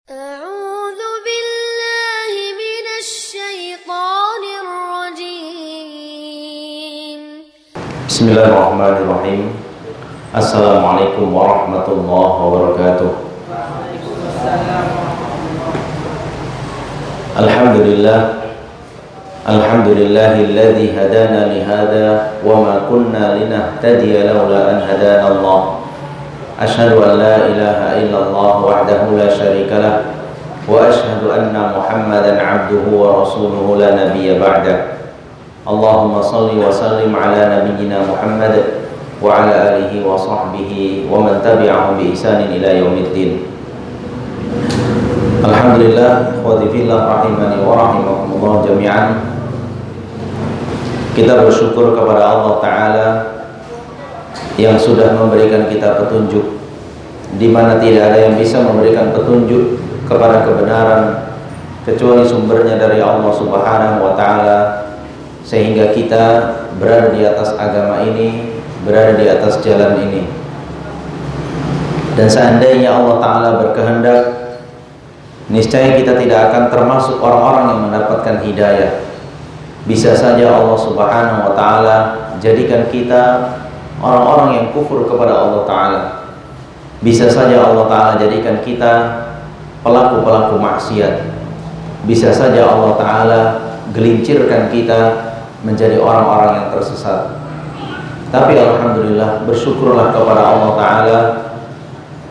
أعوذ بالله من الشيطان الرجيم. بسم الله الرحمن الرحيم. السلام عليكم ورحمة الله وبركاته. الحمد لله الذي هدانا لهذا وما كنا لنهتدي لولا أن هدانا الله. أشهد أن لا إله إلا الله وحده لا شريك له وأشهد أن محمدا عبده ورسوله لا نبي بعده. اللهم صل وسلم على نبينا محمد وعلى آله وصحبه ومن تبعهم بإحسان إلى يوم الدين. Alhamdulillah, ikhwati fillah rahimani wa rahimakumullah jami'an. Kita bersyukur kepada Allah Ta'ala yang sudah memberikan kita petunjuk, di mana tidak ada yang bisa memberikan petunjuk kepada kebenaran kecuali sumbernya dari Allah Subhanahu wa Ta'ala, sehingga kita berada di atas agama ini, berada di atas jalan ini. Dan seandainya Allah Ta'ala berkehendak, niscaya kita tidak akan termasuk orang-orang yang mendapatkan hidayah. Bisa saja Allah Subhanahu wa Ta'ala jadikan kita orang-orang yang kufur kepada Allah Ta'ala. Bisa saja Allah Ta'ala jadikan kita pelaku-pelaku maksiat. Bisa saja Allah Ta'ala gelincirkan kita menjadi orang-orang yang tersesat. Tapi alhamdulillah, bersyukurlah kepada Allah Ta'ala,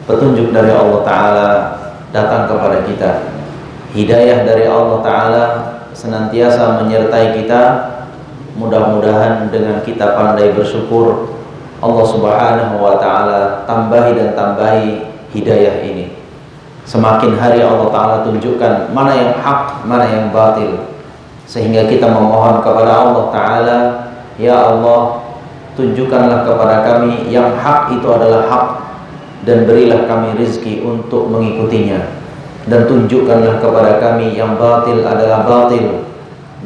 petunjuk dari Allah Ta'ala datang kepada kita. Hidayah dari Allah Ta'ala senantiasa menyertai kita. Mudah-mudahan dengan kita pandai bersyukur, Allah Subhanahu wa Ta'ala tambahi dan tambahi hidayah ini. Semakin hari Allah Ta'ala tunjukkan mana yang hak, mana yang batil, sehingga kita memohon kepada Allah Ta'ala, ya Allah, tunjukkanlah kepada kami yang hak itu adalah hak, dan berilah kami rizki untuk mengikutinya, dan tunjukkanlah kepada kami yang batil adalah batil,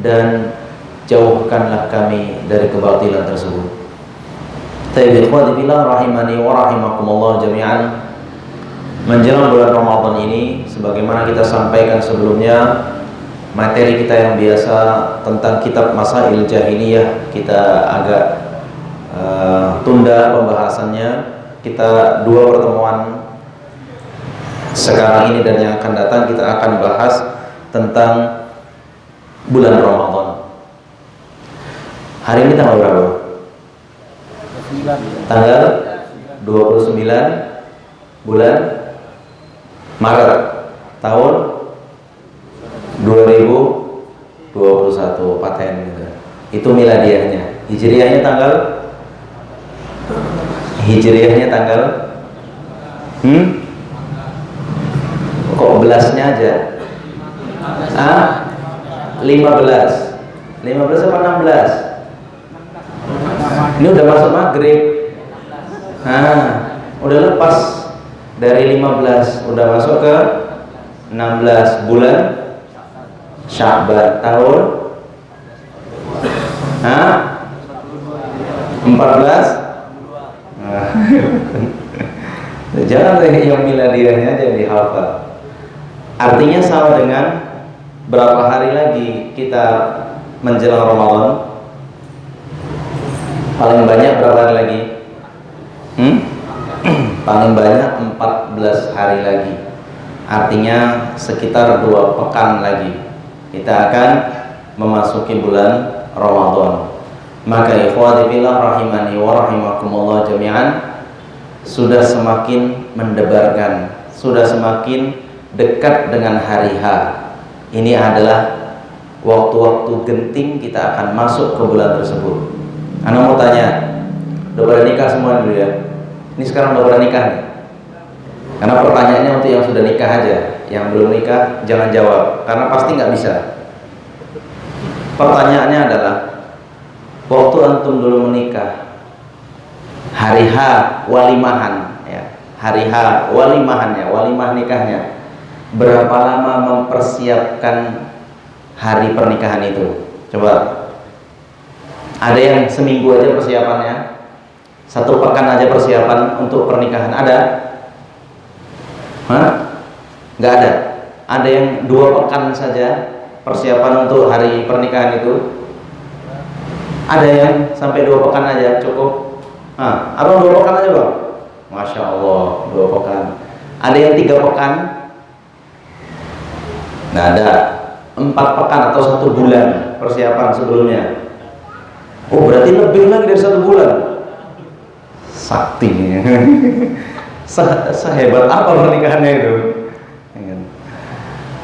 dan jauhkanlah kami dari kebatilan tersebut. Tayyib ikhwati fillah rahimani wa rahimakumullah jami'an. Menjelang bulan Ramadan ini, sebagaimana kita sampaikan sebelumnya, materi kita yang biasa tentang kitab Masail Jahiliyah kita agak tunda pembahasannya. Kita dua pertemuan sekarang ini dan yang akan datang kita akan bahas tentang bulan Ramadan. Hari ini tanggal berapa? Tanggal 29 bulan Maret tahun 2021, paten gitu. Itu miladiahnya. Hijriahnya tanggal kok belasnya aja? 15 apa 16? Ini udah masuk maghrib. Udah lepas dari 15, udah masuk ke 16 bulan Sya'ban tahun 14. Jangan yang miladiahnya aja dihafal. Artinya sama dengan berapa hari lagi kita menjelang Ramadan? Paling banyak berapa hari lagi? Paling banyak 14 hari lagi. Artinya sekitar 2 pekan lagi kita akan memasuki bulan Ramadan. Maka ikhwati fillah rahimani wa rahimakumullah jami'an, sudah semakin mendebarkan, sudah semakin dekat dengan hari H. Ini adalah waktu-waktu genting kita akan masuk ke bulan tersebut. Anda mau tanya, udah pada nikah semua dulu ya? Ini sekarang udah pada nikah nih? Karena pertanyaannya untuk yang sudah nikah aja. Yang belum nikah jangan jawab, karena pasti nggak bisa. Pertanyaannya adalah, waktu antum dulu menikah, hari H walimahan ya, hari H walimahannya, walimah nikahnya, berapa lama mempersiapkan hari pernikahan itu? Coba. Ada yang seminggu aja persiapannya, 1 pekan aja persiapan untuk pernikahan, ada? Nggak ada. Ada yang 2 pekan saja persiapan untuk hari pernikahan itu. Ada yang sampai 2 pekan aja cukup. Abang 2 pekan aja bang. Masya Allah 2 pekan. Ada yang 3 pekan. Nah ada 4 pekan atau 1 bulan persiapan sebelumnya. Oh berarti lebih lagi dari 1 bulan. Sakti. Sehebat apa pernikahannya itu?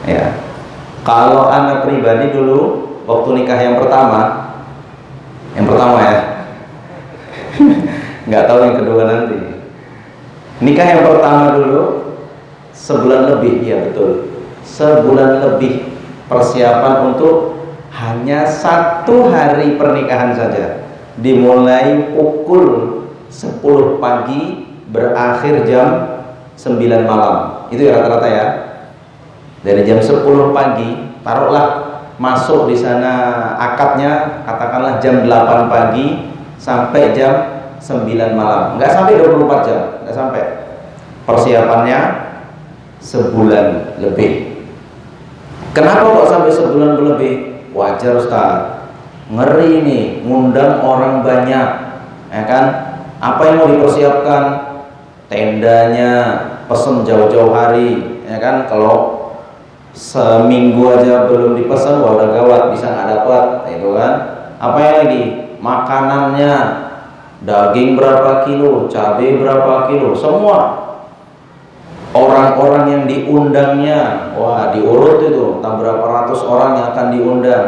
Ya. Kalau anak pribadi dulu waktu nikah yang pertama ya, nggak tahu yang kedua nanti. Nikah yang pertama dulu sebulan lebih, ya betul, sebulan lebih persiapan untuk hanya 1 hari pernikahan saja. Dimulai pukul 10 pagi berakhir jam 9 malam. Itu ya rata-rata ya. Dari jam 10 pagi, taruhlah masuk di sana akadnya katakanlah jam 8 pagi sampai jam 9 malam. Enggak sampai 24 jam, enggak sampai. Persiapannya sebulan lebih. Kenapa kok sampai sebulan lebih? Wajar Ustaz. Ngeri nih, ngundang orang banyak. Ya kan? Apa yang mau dipersiapkan? Tendanya, pesen jauh-jauh hari, ya kan? Kalau seminggu aja belum dipesan, wah udah gawat, bisa nggak dapat, itu kan. Apa yang lagi? Makanannya, daging berapa kilo, cabai berapa kilo, semua. Orang-orang yang diundangnya, wah diurut itu, entah berapa ratus orang yang akan diundang.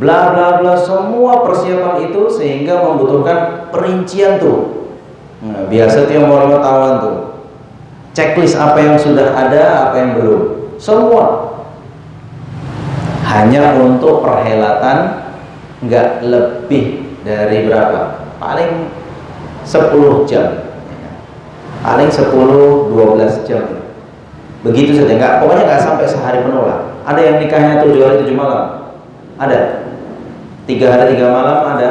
Bla bla bla, semua persiapan itu sehingga membutuhkan perincian tuh. Nah, biasa tiap orang tahuan tuh. Checklist apa yang sudah ada, apa yang belum. Semua hanya untuk perhelatan, nggak lebih dari berapa, paling 10 jam, paling 10-12 jam, begitu saja. Nggak, pokoknya nggak sampai sehari penuh lah. Ada yang nikahnya 7 hari 7 malam, ada 3 hari 3 malam, ada.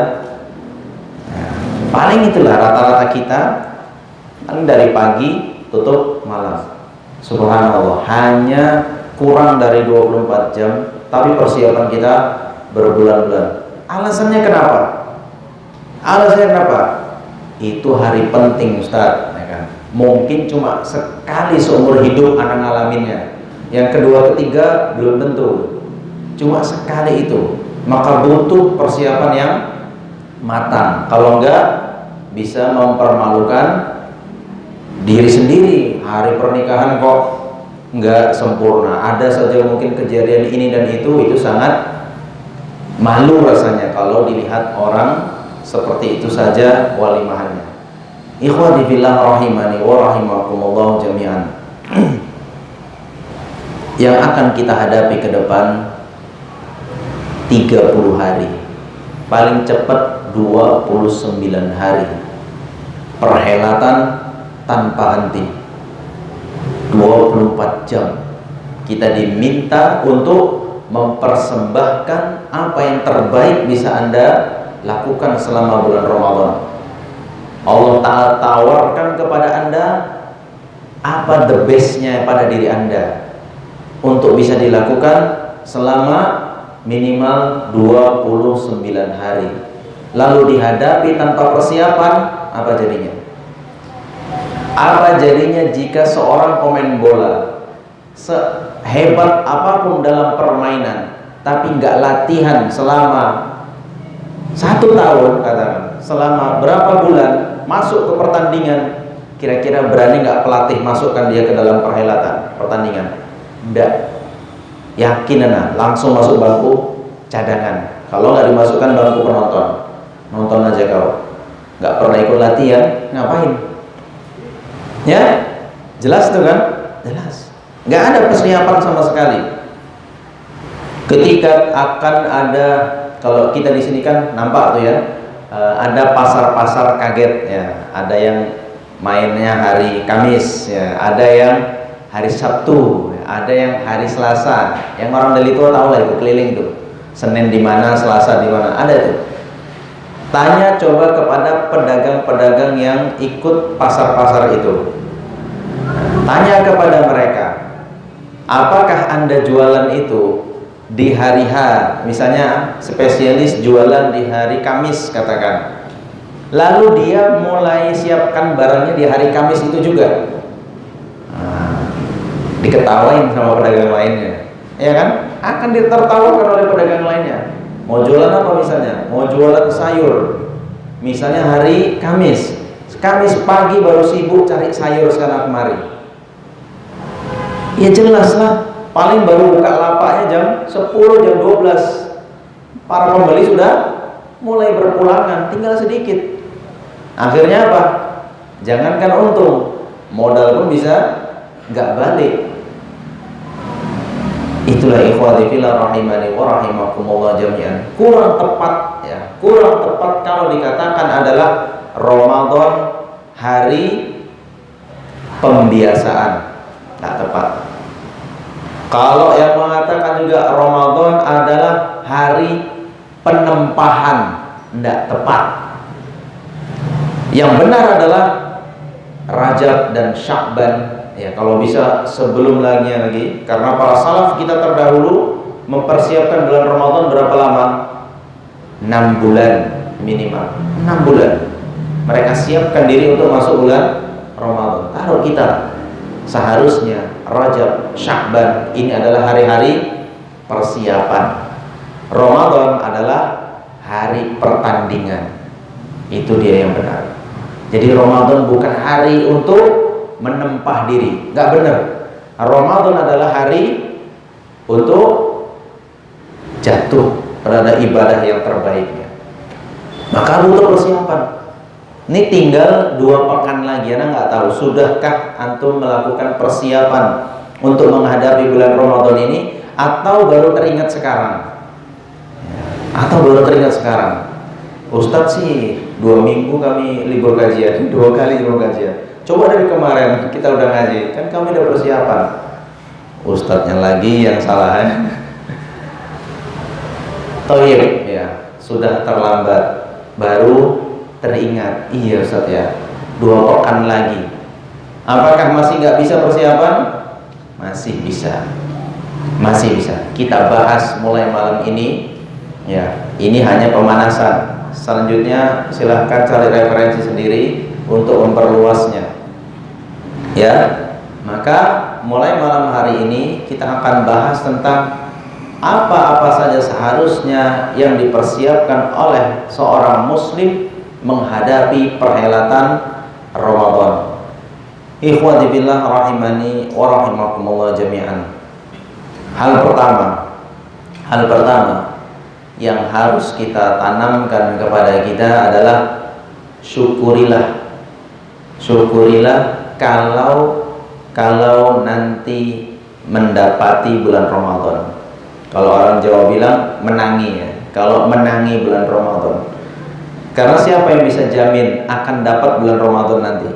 Paling itulah rata-rata kita, paling dari pagi tutup malam. Subhanallah, hanya kurang dari 24 jam, tapi persiapan kita berbulan-bulan. Alasannya kenapa? Alasannya kenapa? Itu hari penting Ustaz, ya kan? Mungkin cuma sekali seumur hidup anak ngalaminnya. Yang kedua, ketiga belum tentu. Cuma sekali itu, maka butuh persiapan yang matang. Kalau enggak, bisa mempermalukan diri sendiri. Hari pernikahan kok nggak sempurna, ada saja mungkin kejadian ini dan itu sangat malu rasanya kalau dilihat orang seperti itu saja walimahannya. Ikhwani fillah rahimani wa rahimakumullah jami'an. Yang akan kita hadapi ke depan 30 hari, paling cepat 29 hari perhelatan tanpa henti. 24 jam kita diminta untuk mempersembahkan apa yang terbaik bisa Anda lakukan selama bulan Ramadan. Allah Ta'ala tawarkan kepada Anda apa the bestnya pada diri Anda untuk bisa dilakukan selama minimal 29 hari. Lalu dihadapi tanpa persiapan, apa jadinya? Apa jadinya jika seorang pemain bola sehebat apapun dalam permainan, tapi nggak latihan selama 1 tahun, katakan selama berapa bulan masuk ke pertandingan, kira-kira berani nggak pelatih masukkan dia ke dalam pertandingan? Nggak. Yakin langsung masuk bangku cadangan. Kalau nggak dimasukkan bangku penonton, nonton aja kau. Nggak pernah ikut latihan, ngapain? Ya, jelas itu kan? Jelas. Nggak ada persiapan sama sekali. Ketika akan ada, kalau kita di sini kan nampak tuh ya, ada pasar-pasar kaget ya. Ada yang mainnya hari Kamis ya, ada yang hari Sabtu, ada yang hari Selasa. Yang orang dari tua tahu lah itu keliling tuh. Senin di mana, Selasa di mana, ada tuh. Tanya coba kepada pedagang-pedagang yang ikut pasar-pasar itu. Tanya kepada mereka, Apakah Anda jualan itu di hari H, misalnya spesialis jualan di hari Kamis katakan, lalu dia mulai siapkan barangnya di hari Kamis itu juga, diketawain sama pedagang lainnya, ya kan? Akan ditertawakan oleh pedagang lainnya. Mau jualan apa misalnya? Mau jualan sayur, misalnya hari Kamis, Kamis pagi baru sibuk cari sayur sana kemari. Ya jelas lah, paling baru buka lapaknya jam 10, jam 12. Para pembeli sudah mulai berpulangan, tinggal sedikit. Akhirnya apa? Jangankan untung, modal pun bisa nggak balik. Itulah ikhwati fillah rahimani wa rahimakumullah jami'an. Kurang tepat ya, kurang tepat kalau dikatakan adalah Ramadan hari pembiasaan. Tak tepat. Kalau yang mengatakan juga Ramadan adalah hari penempahan, tidak tepat. Yang benar adalah Rajab dan Sya'ban. Ya, kalau bisa sebelum lagi, karena para salaf kita terdahulu mempersiapkan bulan Ramadan berapa lama? 6 bulan minimal. 6 bulan. Mereka siapkan diri untuk masuk bulan Ramadan. Taruh kita seharusnya Rajab, Sya'ban ini adalah hari-hari persiapan. Ramadan adalah hari pertandingan. Itu dia yang benar. Jadi Ramadan bukan hari untuk menempah diri, nggak benar. Ramadan adalah hari untuk jatuh pada ibadah yang terbaiknya. Maka butuh persiapan. Ini tinggal 2 pekan lagi. Anda nggak tahu sudahkah antum melakukan persiapan untuk menghadapi bulan Ramadan ini, atau baru teringat sekarang? Atau baru teringat sekarang? Ustadz sih 2 minggu kami libur kajian, 2 kali libur kajian. Coba dari kemarin kita udah ngaji, kan kami udah persiapan. Ustadznya lagi yang salah ya. Toyib ya, sudah terlambat, baru teringat. Iya Ustadz ya, 2 pekan lagi. Apakah masih nggak bisa persiapan? Masih bisa, masih bisa. Kita bahas mulai malam ini. Ya, ini hanya pemanasan. Selanjutnya silahkan cari referensi sendiri untuk memperluasnya. Ya, maka mulai malam hari ini kita akan bahas tentang apa-apa saja seharusnya yang dipersiapkan oleh seorang muslim menghadapi perhelatan Ramadan. Ikhwati billah rahimani wa rahimakumullah jami'an. Hal pertama yang harus kita tanamkan kepada kita adalah syukurilah. Syukurilah kalau nanti mendapati bulan Ramadan. Kalau orang Jawa bilang menangi ya. Kalau menangi bulan Ramadan. Karena siapa yang bisa jamin akan dapat bulan Ramadan nanti?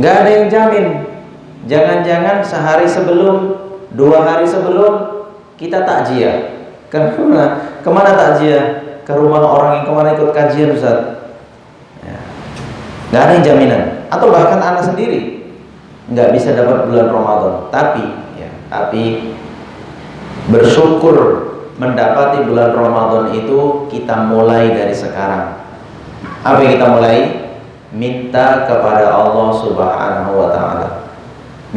Nggak ada yang jamin. Jangan-jangan sehari sebelum, 2 hari sebelum kita takjiah. Kemana takjiah? Ke rumah orang yang kemarin ikut kajian Ustaz. Ya. Nggak ada yang jaminan. Atau bahkan anak sendiri nggak bisa dapat bulan Ramadan. Tapi bersyukur mendapati bulan Ramadan itu kita mulai dari sekarang. Apa yang kita mulai? Minta kepada Allah Subhanahu wa ta'ala.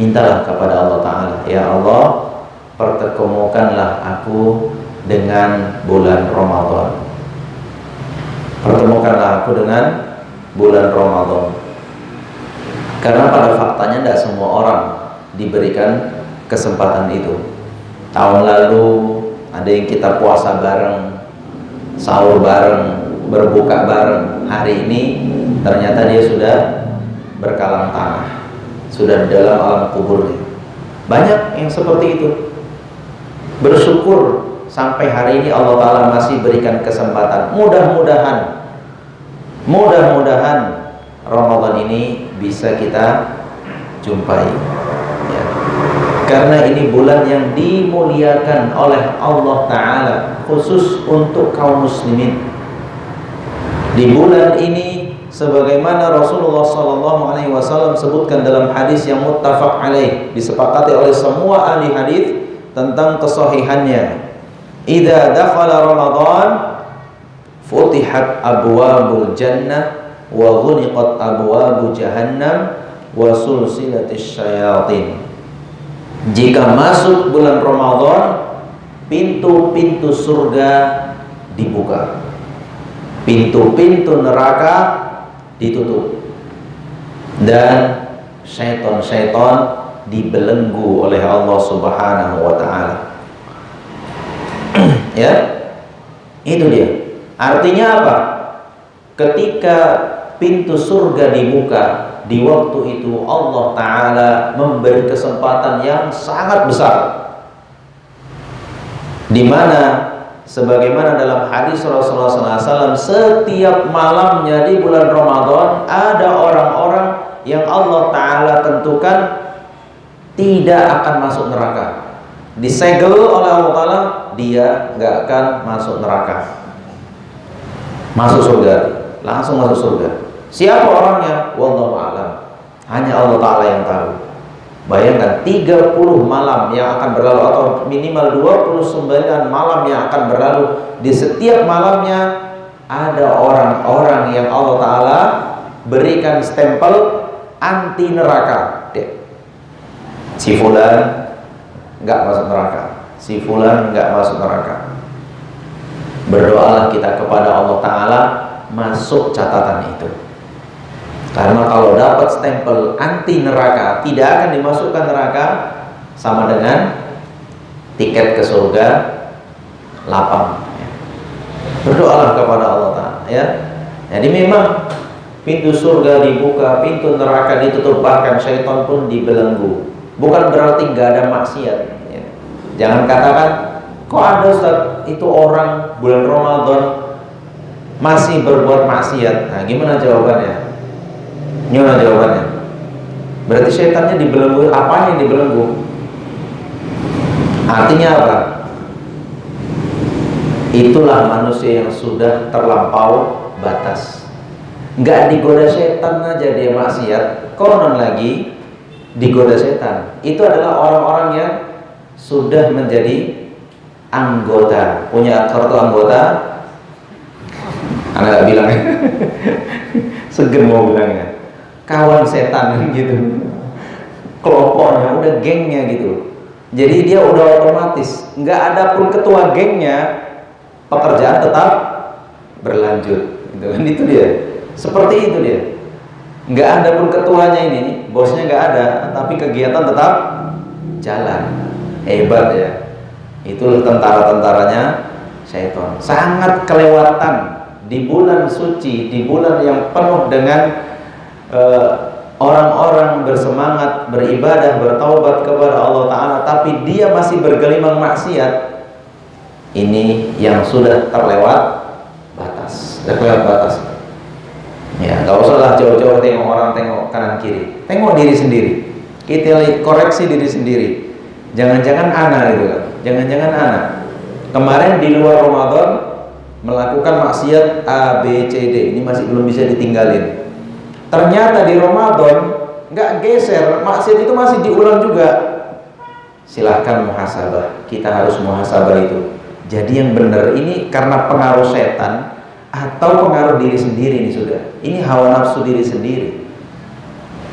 Mintalah kepada Allah Ta'ala, ya Allah, pertemukanlah aku dengan bulan Ramadan. Pertemukanlah aku dengan bulan Ramadan. Karena pada faktanya tidak semua orang diberikan kesempatan itu. Tahun lalu ada yang kita puasa bareng, sahur bareng, berbuka bareng. Hari ini ternyata dia sudah berkalang tanah, sudah di dalam alam kuburnya. Banyak yang seperti itu. Bersyukur sampai hari ini Allah Ta'ala masih berikan kesempatan. Mudah-mudahan Ramadan ini bisa kita jumpai ya. Karena ini bulan yang dimuliakan oleh Allah Ta'ala khusus untuk kaum muslimin. Di bulan ini sebagaimana Rasulullah SAW sebutkan dalam hadis yang muttafaq alaih, disepakati oleh semua ahli hadis tentang kesahihannya. Idza dakhala Ramadan futihat abwabul jannah wa ghuniqat abwabu jahannam wa sulsilatis syayatin. Jika masuk bulan Ramadan, pintu-pintu surga dibuka, pintu-pintu neraka ditutup, dan syaitan-syaitan dibelenggu oleh Allah Subhanahu wa taala. Ya, itu dia. Artinya apa? Ketika pintu surga dibuka, di waktu itu Allah Ta'ala memberi kesempatan yang sangat besar, di mana sebagaimana dalam hadis Rasulullah SAW, setiap malamnya di bulan Ramadan ada orang-orang yang Allah Ta'ala tentukan tidak akan masuk neraka. Disegel oleh Allah Ta'ala, dia nggak akan masuk neraka, masuk surga, langsung masuk surga. Siapa orangnya? Wallahu a'lam. Hanya Allah Ta'ala yang tahu. Bayangkan 30 malam yang akan berlalu, atau minimal 29 malam yang akan berlalu. Di setiap malamnya ada orang-orang yang Allah Ta'ala berikan stempel anti neraka. Si fulan nggak masuk neraka, si fulan nggak masuk neraka. Berdoalah kita kepada Allah Ta'ala masuk catatan itu. Karena kalau dapat stempel anti neraka, tidak akan dimasukkan neraka, sama dengan tiket ke surga lapang. Berdoalah kepada Allah Ta'ala, ya. Jadi memang pintu surga dibuka, pintu neraka ditutup, bahkan syaitan pun dibelenggu. Bukan berarti nggak ada maksiat, ya. Jangan katakan, kok ada Ustaz, itu orang bulan Ramadan masih berbuat maksiat. Nah, gimana jawabannya? Gimana jawabannya? Berarti syaitannya dibelenggu. Apanya yang dibelenggu? Artinya apa? Itulah manusia yang sudah terlampau batas. Nggak digoda setan aja dia maksiat, konon lagi digoda setan. Itu adalah orang-orang yang sudah menjadi anggota, punya kartu anggota. Anak gak bilang ya. Segen mau bilangnya. Kawan setan gitu. Kelompoknya, udah gengnya gitu. Jadi dia udah otomatis, nggak ada pun ketua gengnya, pekerjaan tetap berlanjut. Gitu kan, itu dia. Seperti itu dia. Nggak ada pun ketuanya ini, bosnya nggak ada, tapi kegiatan tetap jalan. Hebat ya. Itulah tentara-tentaranya syaitan. Sangat kelewatan di bulan suci, di bulan yang penuh dengan orang-orang bersemangat beribadah, bertaubat kepada Allah Ta'ala, tapi dia masih bergelimang maksiat. Ini yang sudah terlewat batas, terlewat batas. Ya, nggak usahlah jauh-jauh tengok orang, tengok kanan kiri, tengok diri sendiri. Kita koreksi diri sendiri. Jangan-jangan anak gitu kan? Jangan-jangan anak kemarin di luar Ramadan melakukan maksiat A, B, C, D, ini masih belum bisa ditinggalin. Ternyata di Ramadan nggak geser, maksiat itu masih diulang juga. Silahkan muhasabah, kita harus muhasabah itu. Jadi yang benar ini karena pengaruh setan atau pengaruh diri sendiri nih sudah. Ini hawa nafsu diri sendiri.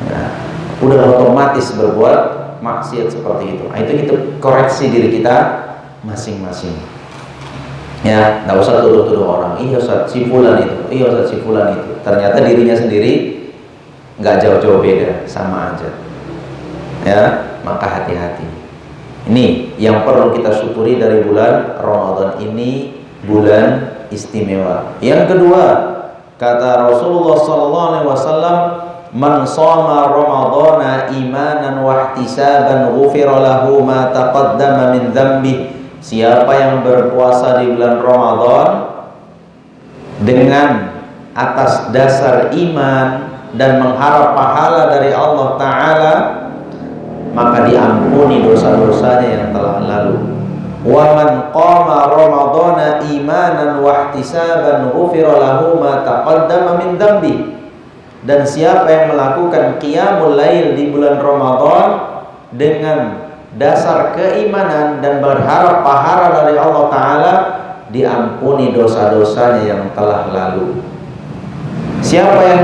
Nah, udah otomatis berbuat maksiat seperti itu. Nah, itu kita koreksi diri kita masing-masing. Ya, nggak usah tuduh-tuduh orang. Iya Ustaz, si fulan itu. Iya Ustaz, si fulan itu. Ternyata dirinya sendiri nggak jauh-jauh beda, sama aja. Ya, maka hati-hati. Ini yang perlu kita syukuri dari bulan Ramadan ini, bulan istimewa. Yang kedua, kata Rasulullah SAW, man shoma Ramadhana imanan wa ihtisaban ghufira lahu ma taqaddama min dzambi. Siapa yang berpuasa di bulan Ramadan dengan atas dasar iman dan mengharap pahala dari Allah Ta'ala, maka diampuni dosa-dosanya yang telah lalu. Wa man qama Ramadhana imanan wa ihtisaban ghufira lahu ma taqaddama min dzambi. Dan siapa yang melakukan qiyamul lail di bulan Ramadan dengan dasar keimanan dan berharap pahala dari Allah Ta'ala, diampuni dosa-dosanya yang telah lalu. Siapa yang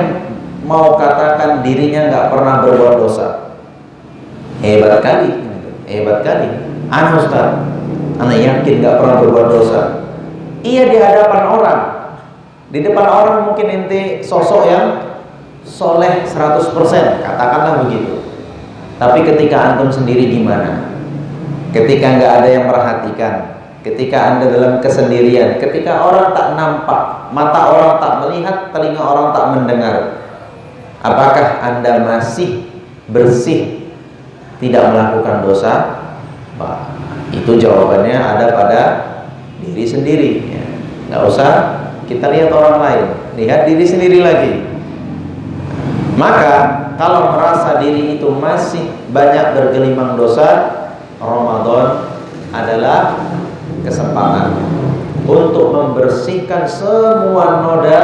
mau katakan dirinya nggak pernah berbuat dosa? Hebat kali, hebat kali. Ana Ustaz, ana yakin nggak pernah berbuat dosa. Iya, di hadapan orang. Di depan orang mungkin ente sosok yang soleh 100%, katakanlah begitu. Tapi ketika antum sendiri gimana? Ketika nggak ada yang perhatikan, ketika anda dalam kesendirian, ketika orang tak nampak, mata orang tak melihat, telinga orang tak mendengar, apakah anda masih bersih, tidak melakukan dosa? Bah, itu jawabannya ada pada diri sendiri, ya. Nggak usah kita lihat orang lain, lihat diri sendiri lagi. Maka kalau merasa diri itu masih banyak bergelimang dosa, Ramadan adalah kesempatan untuk membersihkan semua noda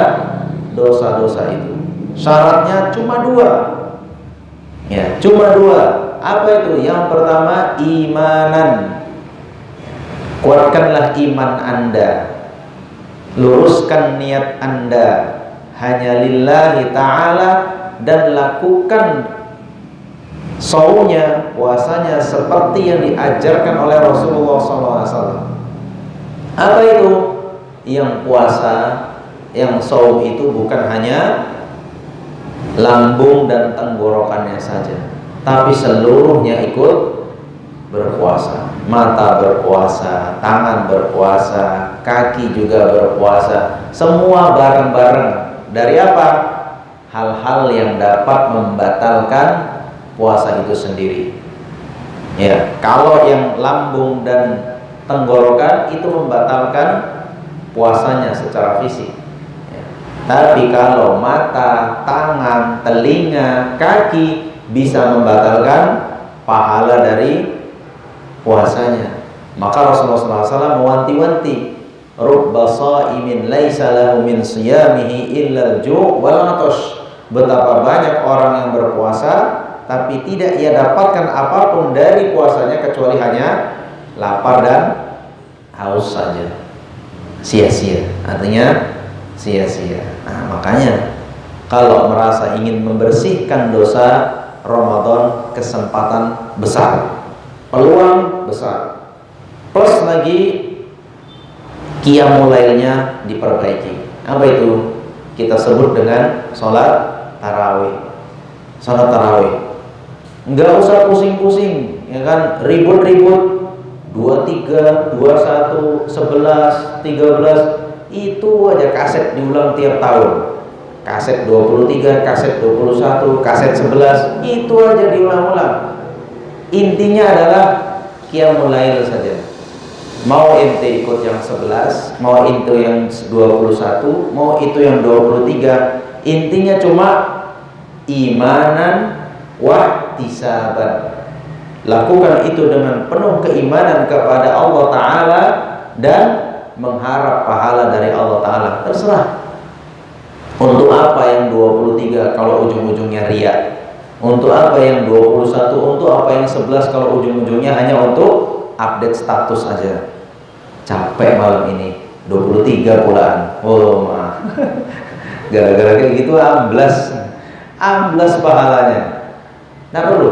dosa-dosa itu. Syaratnya cuma dua, ya, cuma dua. Apa itu? Yang pertama, imanan. Kuatkanlah iman anda, luruskan niat anda hanya lillahi ta'ala, dan lakukan saumnya, puasanya seperti yang diajarkan oleh Rasulullah SAW. Apa itu? Yang puasa, yang saum itu bukan hanya lambung dan tenggorokannya saja, tapi seluruhnya ikut berpuasa. Mata berpuasa, tangan berpuasa, kaki juga berpuasa, semua bareng-bareng. Dari apa? Hal-hal yang dapat membatalkan puasa itu sendiri. Ya, kalau yang lambung dan tenggorokan itu membatalkan puasanya secara fisik. Ya. Tapi kalau mata, tangan, telinga, kaki bisa membatalkan pahala dari puasanya. Maka Rasulullah SAW mewanti-wanti, rubba sha'imin laisa lahu min siyamihi illa al-ju' wal 'atash. Betapa banyak orang yang berpuasa tapi tidak ia dapatkan apapun dari puasanya kecuali hanya lapar dan haus saja. Sia-sia, artinya sia-sia. Nah, makanya kalau merasa ingin membersihkan dosa, Ramadan kesempatan besar, peluang besar. Plus lagi qiyamul lailnya diperbaiki. Apa itu? Kita sebut dengan sholat tarawih. Sholat tarawih nggak usah pusing-pusing, ya kan, ribut-ribut 23, 21, 11, 13. Itu aja kaset diulang tiap tahun. Kaset 23, kaset 21, kaset 11, itu aja diulang-ulang. Intinya adalah qiyamul lail saja. Mau ente ikut yang 11, mau itu yang 21, mau itu yang 23, intinya cuma imanan wahtisaban. Lakukan itu dengan penuh keimanan kepada Allah Ta'ala dan mengharap pahala dari Allah Ta'ala. Terserah. Untuk apa yang 23 kalau ujung-ujungnya riya? Untuk apa yang 21? Untuk apa yang 11 kalau ujung-ujungnya hanya untuk update status saja? Capek malam ini 23 bulan. Oh maaf. Gara-gara kayak gitu amblas pahalanya. Nah perlu.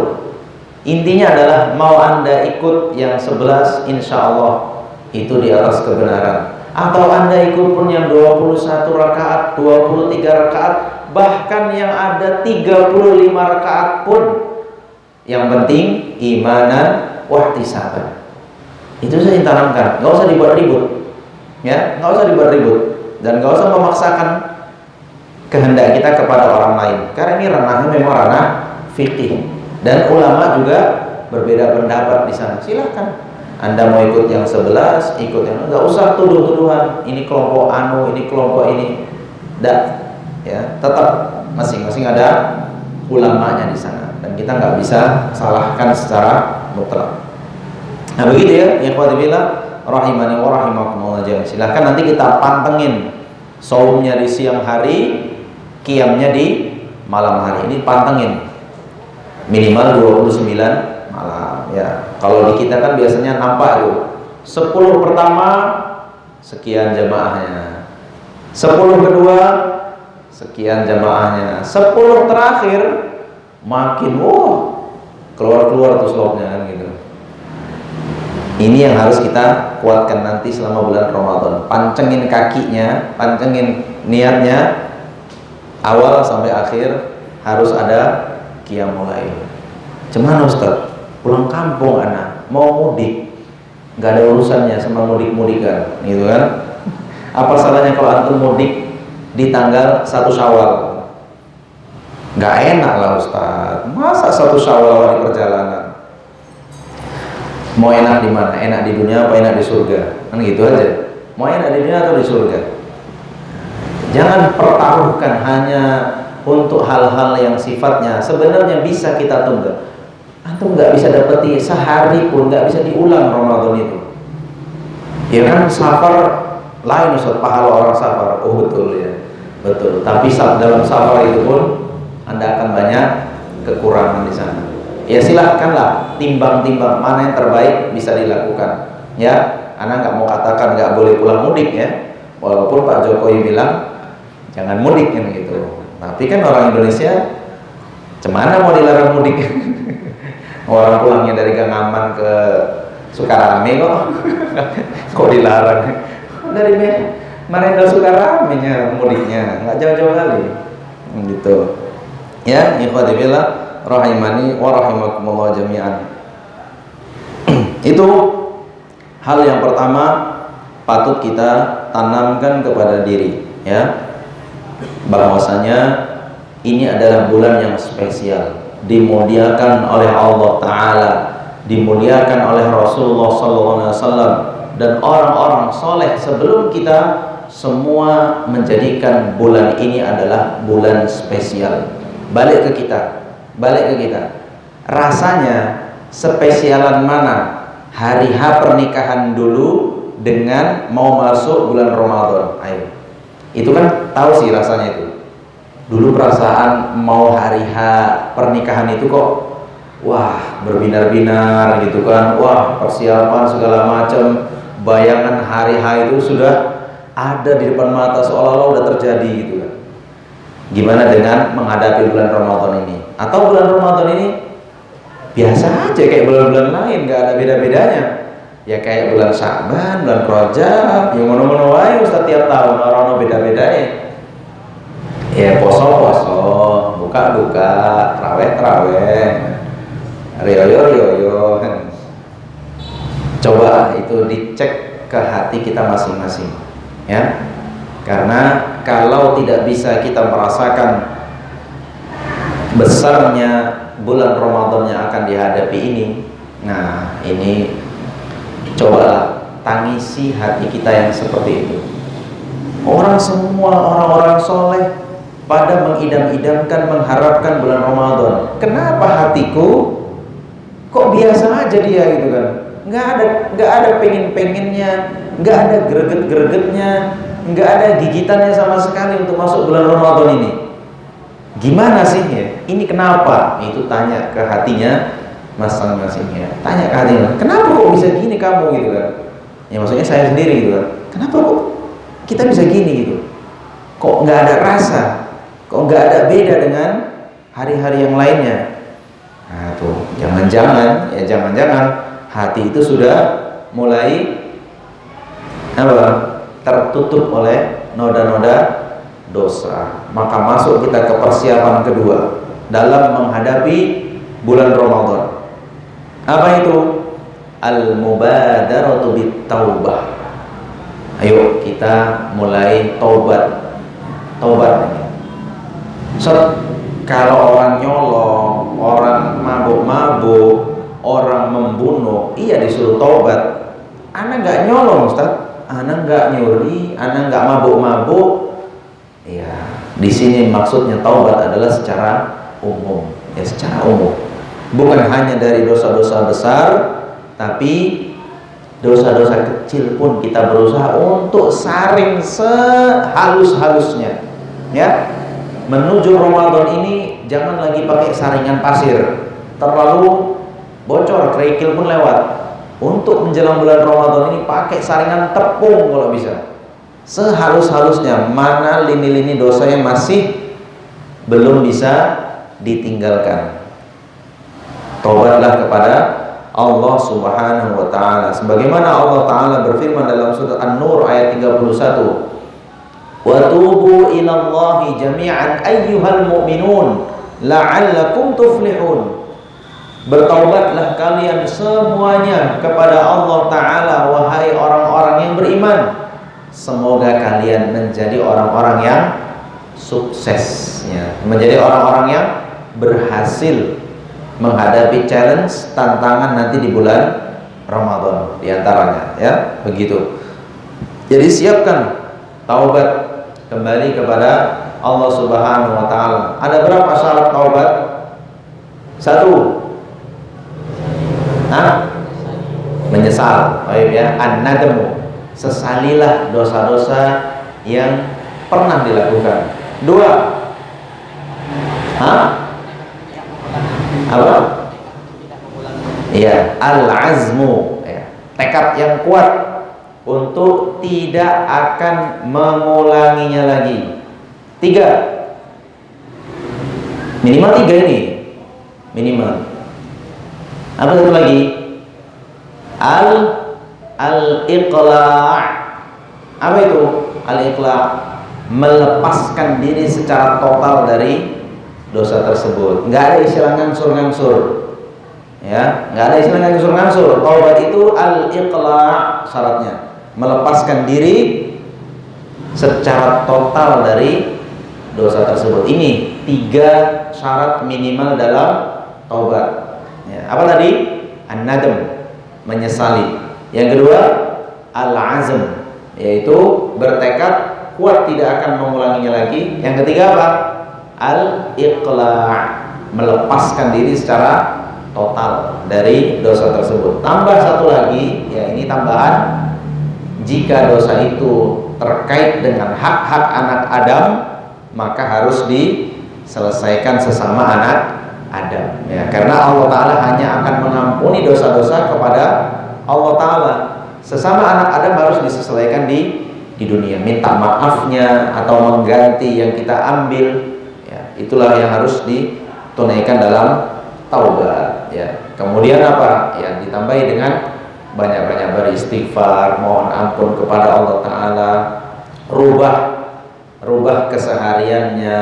Intinya adalah mau anda ikut yang 11, insya Allah itu di atas kebenaran. Atau anda ikut pun yang 21 rakaat, 23 rakaat, bahkan yang ada 35 rakaat pun, yang penting imanan wahtisaban. Itu saya tanamkan, nggak usah dibuat ribut, ya, nggak usah dibuat ribut, dan nggak usah memaksakan kehendak kita kepada orang lain, karena ini ranahnya memang ranah fikih, dan ulama juga berbeda pendapat di sana. Silahkan, anda mau ikut yang 11, ikut yang, nggak usah tuduh-tuduhan, ini kelompok anu, ini kelompok ini, tidak, ya, tetap masing-masing ada ulamanya di sana, dan kita nggak bisa salahkan secara mutlak. Nah begitu ya, ikhwati billah rahimani wa rahimakumullah jami'an. Silahkan nanti kita pantengin saumnya di siang hari, qiyamnya di malam hari ini pantengin minimal 29 malam ya. Kalau di kita kan biasanya nampak tuh 10 pertama sekian jamaahnya, 10 kedua sekian jamaahnya, 10 terakhir makin keluar tuh slopnya kan gitu. Ini yang harus kita kuatkan nanti selama bulan Ramadan. Pancengin kakinya, pancengin niatnya, awal sampai akhir harus ada qiyamul lail. Cuman Ustaz, pulang kampung anak, mau mudik, nggak ada urusannya sama mudik-mudikan, gitu kan? Apa salahnya kalau antum mudik di tanggal 1 Syawal? Nggak enak lah Ustaz. Masa 1 Syawal hari perjalanan? Mau enak di mana? Enak di dunia apa enak di surga? Kan gitu aja. Mau enak di dunia atau di surga? Jangan pertaruhkan hanya untuk hal-hal yang sifatnya sebenarnya bisa kita tunda. Antum nggak bisa dapati sehari pun, nggak bisa diulang Ramadan itu. Ya kan safar lain Ustaz, pahala orang safar. Oh betul ya, betul. Tapi dalam safar itu pun Anda akan banyak kekurangan di sana. Ya silahkanlah timbang-timbang mana yang terbaik bisa dilakukan. Ya, Anda nggak mau katakan nggak boleh pulang mudik ya. Walaupun Pak Jokowi bilang jangan mudik kan gitu. Tapi kan orang Indonesia cemana mau dilarang mudik? Orang pulangnya dari Gang Aman ke Sukarame kok dilarang? Dari Marenda Sukarame nya mudiknya, nggak jauh-jauh kali. Gitu. Ya, ikhwati fillah rahimani wa rahimakumullah jami'an. Itu hal yang pertama patut kita tanamkan kepada diri ya, bahwasanya ini adalah bulan yang spesial, dimuliakan oleh Allah Ta'ala, dimuliakan oleh Rasulullah SAW, dan orang-orang soleh sebelum kita semua menjadikan bulan ini adalah bulan spesial. Balik ke kita, rasanya spesialan mana hari H pernikahan dulu dengan mau masuk bulan Ramadan? Ayo, itu kan tahu sih rasanya itu. Dulu perasaan mau hari H pernikahan itu kok wah berbinar-binar gitu kan, wah persiapan segala macam, bayangan hari H itu sudah ada di depan mata seolah-olah udah terjadi gitu kan. Gimana dengan menghadapi bulan Ramadan ini? Atau bulan Ramadan ini biasa aja kayak bulan-bulan lain, nggak ada beda-bedanya. Ya kayak bulan Sya'ban, bulan Rajab, yang mono-mono wae Ustaz tiap tahun orang beda-bedanya. Ya poso-poso, buka-buka, traweh-traweh, riyo-riyo kan. Coba itu dicek ke hati kita masing-masing ya. Karena kalau tidak bisa kita merasakan besarnya bulan Ramadan yang akan dihadapi ini, nah ini cobalah tangisi hati kita yang seperti itu. Orang-orang soleh pada mengidam-idamkan, mengharapkan bulan Ramadan. Kenapa hatiku kok biasa aja dia gitu kan? Nggak ada pengen-pengennya, nggak ada greget-gregetnya, nggak ada gigitannya sama sekali untuk masuk bulan Ramadan ini. Gimana sih ya? Ini kenapa? Itu tanya ke hatinya masing-masing ya. Tanya ke hatinya, kenapa kok bisa gini kamu gitu kan? Ya maksudnya saya sendiri gitu kan. Kenapa kok kita bisa gini gitu? Kok nggak ada rasa? Kok nggak ada beda dengan hari-hari yang lainnya? Nah tuh, jangan-jangan hati itu sudah mulai tertutup oleh noda-noda dosa. Maka masuk kita ke persiapan kedua dalam menghadapi bulan Ramadan. Apa itu? Al-mubadaratu bit-taubah. Ayo kita mulai taubat. Kalau orang nyolong, orang mabuk-mabuk, orang membunuh, iya disuruh taubat. Ana nggak nyolong Ustaz, ana nggak nyuri, ana nggak mabuk-mabuk. Iya, di sini maksudnya taubat adalah secara umum, ya secara umum. Bukan hanya dari dosa-dosa besar, tapi dosa-dosa kecil pun kita berusaha untuk saring sehalus-halusnya, ya. menuju Ramadan ini jangan lagi pakai saringan pasir, terlalu bocor, kerikil pun lewat. Untuk menjelang bulan Ramadan ini pakai saringan tepung kalau bisa, sehalus-halusnya, mana lini-lini dosa yang masih belum bisa ditinggalkan. Taubatlah kepada Allah Subhanahu wa taala. Sebagaimana Allah taala berfirman dalam surat An-Nur ayat 31, "Wa tubu ilallahi jami'an ayyuhal mu'minun la'allakum tuflihun." Bertaubatlah kalian semuanya kepada Allah taala, wahai orang-orang yang beriman, semoga kalian menjadi orang-orang yang sukses, ya, menjadi orang-orang yang berhasil menghadapi challenge, tantangan nanti di bulan Ramadan diantaranya, ya, begitu. Jadi siapkan taubat kembali kepada Allah Subhanahu wa taala. Ada berapa syarat taubat? 1, menyesal. Baik ya, an-nadamu, sesalilah dosa-dosa yang pernah dilakukan. 2, apa? Iya, al-azmu, ya, tekad yang kuat untuk tidak akan mengulanginya lagi. 3, minimal 3 ini, minimal. Apa satu lagi? Al-iqla'. Apa itu? Al-iqla', melepaskan diri secara total dari dosa tersebut. Nggak ada istilah ngangsur-ngangsur, ya, nggak ada istilah ngangsur-ngangsur. Taubat itu al-iqla' syaratnya, melepaskan diri secara total dari dosa tersebut. Ini 3 syarat minimal dalam taubat. Ya, apa tadi? An-nadam, menyesali. Yang kedua, al-azm, yaitu bertekad kuat tidak akan mengulanginya lagi. Yang ketiga apa? Al-iqla', melepaskan diri secara total dari dosa tersebut. Tambah satu lagi, ya, ini tambahan, jika dosa itu terkait dengan hak-hak anak Adam, maka harus diselesaikan sesama anak Adam, ya, karena Allah Ta'ala hanya akan mengampuni dosa-dosa kepada Allah Ta'ala. Sesama anak Adam harus diselesaikan di dunia, minta maafnya atau mengganti yang kita ambil, ya, itulah yang harus ditunaikan dalam taubat, ya. Kemudian apa? Ya, ditambahi dengan banyak-banyak beristighfar, mohon ampun kepada Allah Ta'ala, rubah kesehariannya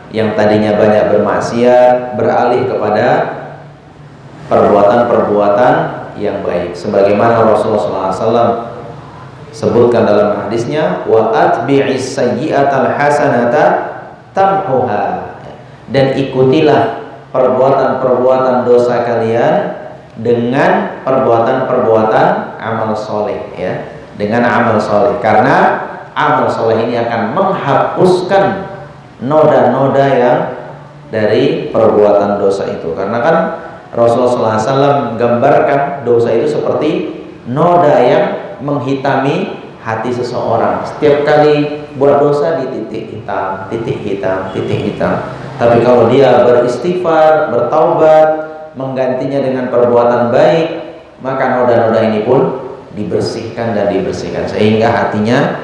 yang tadinya banyak bermaksiat, beralih kepada perbuatan-perbuatan yang baik. Sebagaimana Rasulullah SAW sebutkan dalam hadisnya, wa atbi'is sayyi'atal hasanata tamhuha, dan ikutilah perbuatan-perbuatan dosa kalian dengan perbuatan-perbuatan amal soleh, ya, dengan amal soleh, karena amal soleh ini akan menghapuskan noda-noda yang dari perbuatan dosa itu. Karena kan Rasulullah SAW gambarkan dosa itu seperti noda yang menghitami hati seseorang. Setiap kali buat dosa di titik hitam, titik hitam, titik hitam. Tapi kalau dia beristighfar, bertaubat, menggantinya dengan perbuatan baik, maka noda-noda ini pun dibersihkan dan dibersihkan sehingga hatinya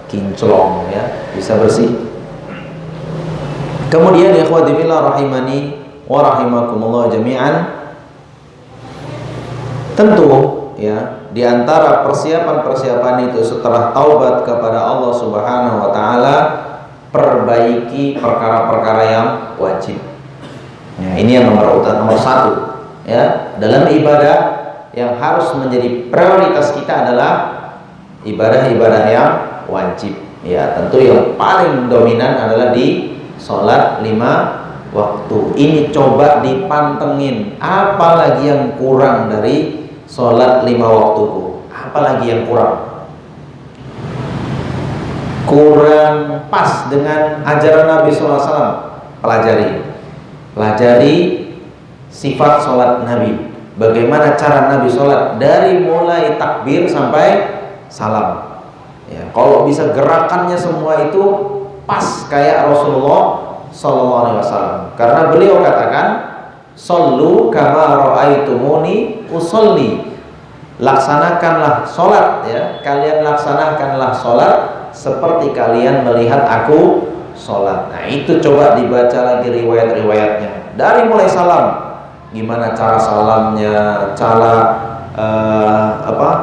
kinclong, ya, bisa bersih. Kemudian ikhwati fillah rahimani wa rahimakumullah jami'an, tentu, ya, di antara persiapan-persiapan itu setelah taubat kepada Allah Subhanahu wa taala, perbaiki perkara-perkara yang wajib. Ya, ini yang nomor 1, ya. Dalam ibadah yang harus menjadi prioritas kita adalah ibadah-ibadah yang wajib. Ya, tentu yang paling dominan adalah di sholat 5 waktu. Ini coba dipantengin, apalagi yang kurang dari sholat 5 waktuku, apalagi yang kurang pas dengan ajaran Nabi SAW. Pelajari sifat sholat Nabi, bagaimana cara Nabi sholat dari mulai takbir sampai salam, ya. Kalau bisa gerakannya semua itu pas kayak Rasulullah Sallallahu Alaihi Wasallam. Karena beliau katakan, "Shollu kama ra'aitumuni usolli." Laksanakanlah sholat, ya. Kalian laksanakanlah sholat seperti kalian melihat aku sholat. Nah, itu coba dibaca lagi riwayat-riwayatnya. Dari mulai salam, gimana cara salamnya, cara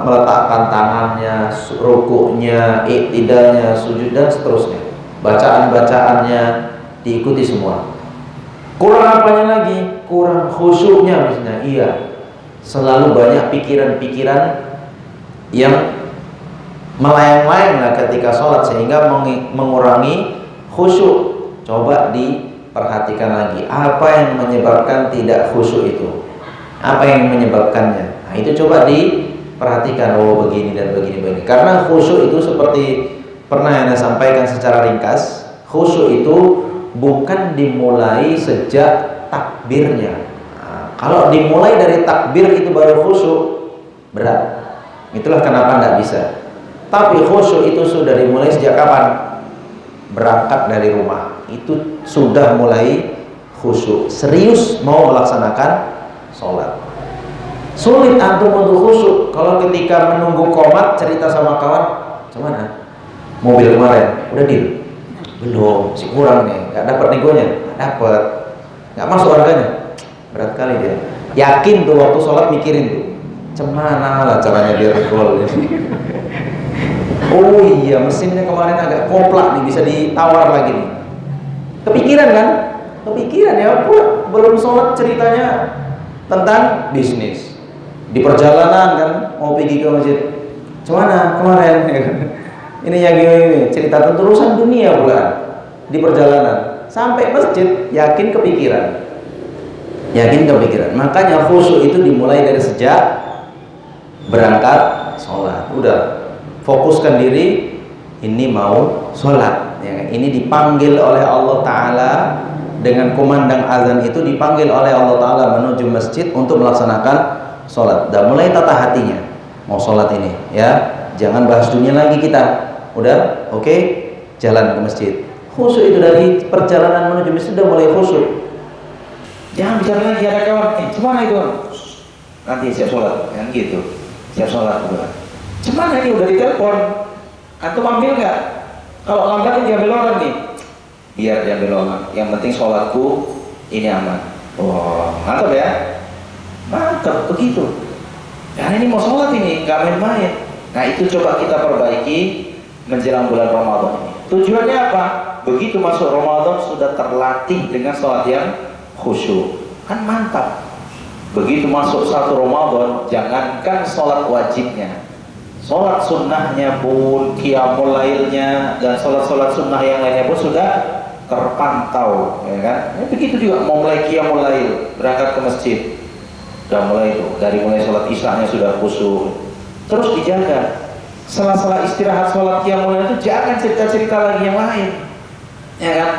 meletakkan tangannya, rukuknya, iktidalnya, sujud dan seterusnya. Bacaan-bacaannya diikuti semua. Kurang apanya lagi? Kurang khusyuknya misalnya. Iya. Selalu banyak pikiran-pikiran yang melayang-layang lah ketika sholat sehingga mengurangi khusyuk. Coba diperhatikan lagi, apa yang menyebabkan tidak khusyuk itu? Apa yang menyebabkannya? Nah, itu coba diperhatikan. Oh, begini dan begini. Karena khusyuk itu seperti pernah Anda sampaikan secara ringkas, khusyuk itu bukan dimulai sejak takbirnya. Kalau dimulai dari takbir itu baru khusyuk, berat. Itulah kenapa tidak bisa. Tapi khusyuk itu sudah dimulai sejak kapan? Berangkat dari rumah. Itu sudah mulai khusyuk. Serius mau melaksanakan sholat. Sulit antum untuk khusyuk kalau ketika menunggu qomat cerita sama kawan, "Gimana? Mobil kemarin udah deal? Belum, masih kurang nih. Gak dapat negonya? Gak dapat. Gak masuk harganya." Berat kali dia. Yakin tuh waktu sholat mikirin tuh, "Cemana lah caranya biar gol." Oh iya, mesinnya kemarin agak koplak nih, bisa ditawar lagi nih. Kepikiran kan? Kepikiran ya, belum sholat ceritanya tentang bisnis. Di perjalanan kan mau pergi ke masjid, "Cemana kemarin?" Ini yang gini cerita tentang urusan dunia pula. Di perjalanan sampai masjid yakin kepikiran. Makanya khusyuk itu dimulai dari sejak berangkat sholat. Udah fokuskan diri, ini mau sholat, ya. Ini dipanggil oleh Allah Ta'ala dengan kumandang azan itu, dipanggil oleh Allah Ta'ala menuju masjid untuk melaksanakan sholat. Dan mulai tata hatinya, mau sholat ini, ya. Jangan bahas dunia lagi kita. Udah, oke, jalan ke masjid. Khusyuk itu dari perjalanan menuju masjid udah mulai khusyuk. Jangan bicara lagi ada kawan, "Cemana itu?" "Nanti siap sholat," kan gitu. Siap sholat juga. "Cemana ini udah ditelepon? Antum ambil nggak? Kalau lambat diambil orang nih." "Biar diambil orang. Yang penting sholatku ini aman." Oh, mantap ya? Mantap begitu. Dan ini mau sholat ini, nggak main-main. Nah, itu coba kita perbaiki menjelang bulan Ramadan ini. Tujuannya apa? Begitu masuk Ramadan sudah terlatih dengan sholat yang khusyuk, kan mantap. Begitu masuk satu Ramadan, jangankan sholat wajibnya, sholat sunnahnya pun, qiyamul lailnya dan sholat-sholat sunnah yang lainnya pun sudah terpantau, ya kan? Begitu juga mau mulai qiyamul lail, berangkat ke masjid, udah mulai itu, dari mulai sholat isyanya sudah khusyuk. Terus dijaga, sela-sela istirahat sholat qiyamul lail itu jangan cerita-cerita lagi yang lain, ya kan?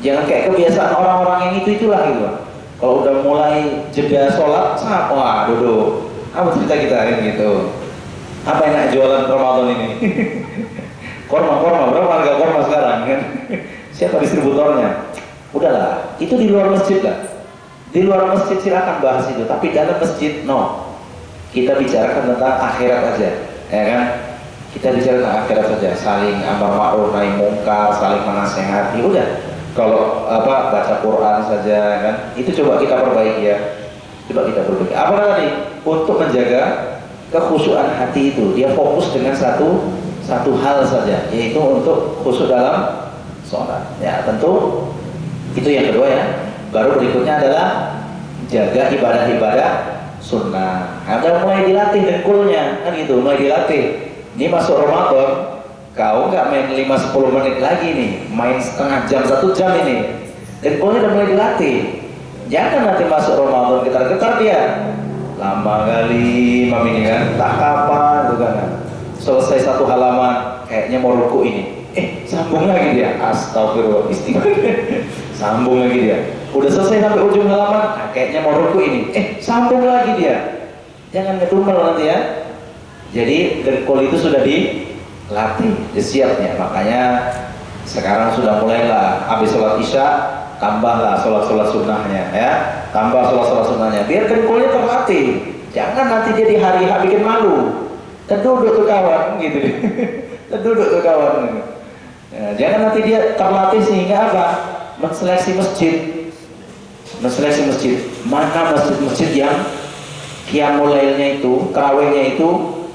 Jangan kayak kebiasaan orang-orang yang itulah gitu. Kalau udah mulai jeda sholat, wah duduk. Apa cerita kita ini gitu? Apa enak jualan Ramadan ini? Korma, berapa harga korma sekarang kan? Siapa distributornya? Udahlah, itu di luar masjid lah. Di luar masjid silakan bahas itu, tapi dalam masjid no. Kita bicarakan tentang akhirat aja, ya kan? Kita bicara tentang akhirat saja, saling amar ma'ruf nahi mungkar, saling menasehati, udah. Kalau baca Quran saja kan, itu coba kita perbaiki ya. Coba kita perbaiki. Apa tadi? Untuk menjaga kekhusyuan hati itu, dia fokus dengan satu hal saja, yaitu untuk khusyuk dalam sholat. Ya, tentu itu yang kedua ya. Baru berikutnya adalah jaga ibadah-ibadah sunnah. Ada mulai dilatih dengkulnya, kan gitu, mulai dilatih. Ini masuk Ramadan. Kau nggak main 5-10 menit lagi nih, main setengah jam, 1 jam ini. Dengkulnya udah mulai dilatih. Jangan nanti masuk Ramadan getar-getar dia. Lama kali mami ini kan, tak kapan tuh kan. Selesai 1 halaman, kayaknya mau ruku ini. Sambung lagi dia. Astagfirullah, istighfar. Sambung lagi dia. Udah selesai sampai ujung halaman, kayaknya mau ruku ini. Sambung lagi dia. Jangan ngedumel nanti ya. Jadi dengkul itu sudah dilatih, siapnya. Makanya sekarang sudah mulailah habis sholat isya tambahlah sholat sunnahnya ya, tambah sholat sunnahnya biar dengkulnya terlatih. Jangan nanti dia di hari H bikin malu, terduduk tuh kawan gitu. Terduduk tuh kawan. Ya, jangan nanti dia terlatih sehingga apa? Menseleksi masjid. Mana masjid-masjid yang qiyamul lailnya itu, tarawihnya itu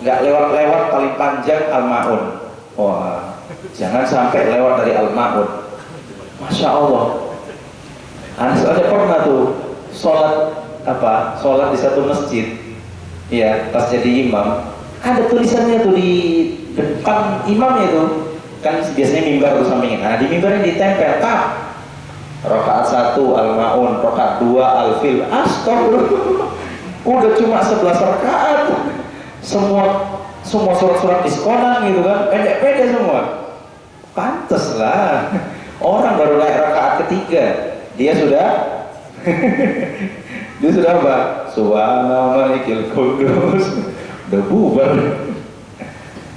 nggak lewat-lewat paling panjang Al-Ma'un. Wah, jangan sampai lewat dari Al-Ma'un. Masya Allah. Anas ada pernah tuh sholat di satu masjid. Ya, pas jadi imam, ada tulisannya tuh di depan imamnya tuh. Kan biasanya mimbar tuh sampingnya. Nah, di mimbarnya ditempel rakaat 1 Al-Ma'un, rakaat 2 Al-Fil. Astagfirullah. Udah cuma 11 rakaat. Semua surat-surat diskonan gitu kan, pendek-pendek semua. Pantes lah. Orang baru naik rakaat ketiga, dia sudah apa? Subhana malikil qudus. Udah bubar.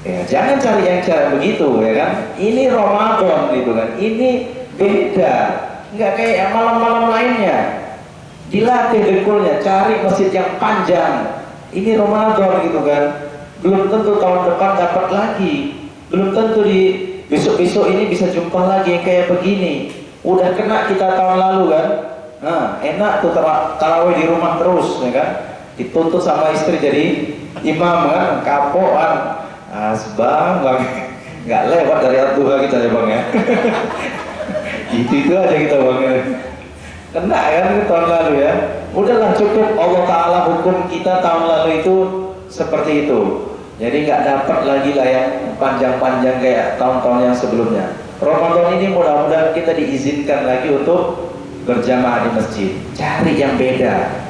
Ya, jangan cari yang cara begitu ya kan. Ini Ramadan gitu kan. Ini beda. Enggak kayak yang malam-malam lainnya. Dilatih dengkulnya, cari masjid yang panjang. Ini Ramadan gitu kan. Belum tentu tahun depan dapat lagi. Belum tentu di besok-besok ini bisa jumpa lagi yang kayak begini. Udah kena kita tahun lalu kan. Nah, enak tuh tarawih di rumah terus ya kan. Dituntut sama istri jadi imam kan, kapoan. Bang, nggak lewat dari Abdullah kita ya bang ya. itu aja kita bang ya. Kena kan tahun lalu ya. Udahlah cukup, Allah Ta'ala hukum kita tahun lalu itu seperti itu. Jadi nggak dapat lagi lah yang panjang-panjang kayak tahun-tahun yang sebelumnya. Ramadan ini mudah-mudahan kita diizinkan lagi untuk berjamaah di masjid. Cari yang beda.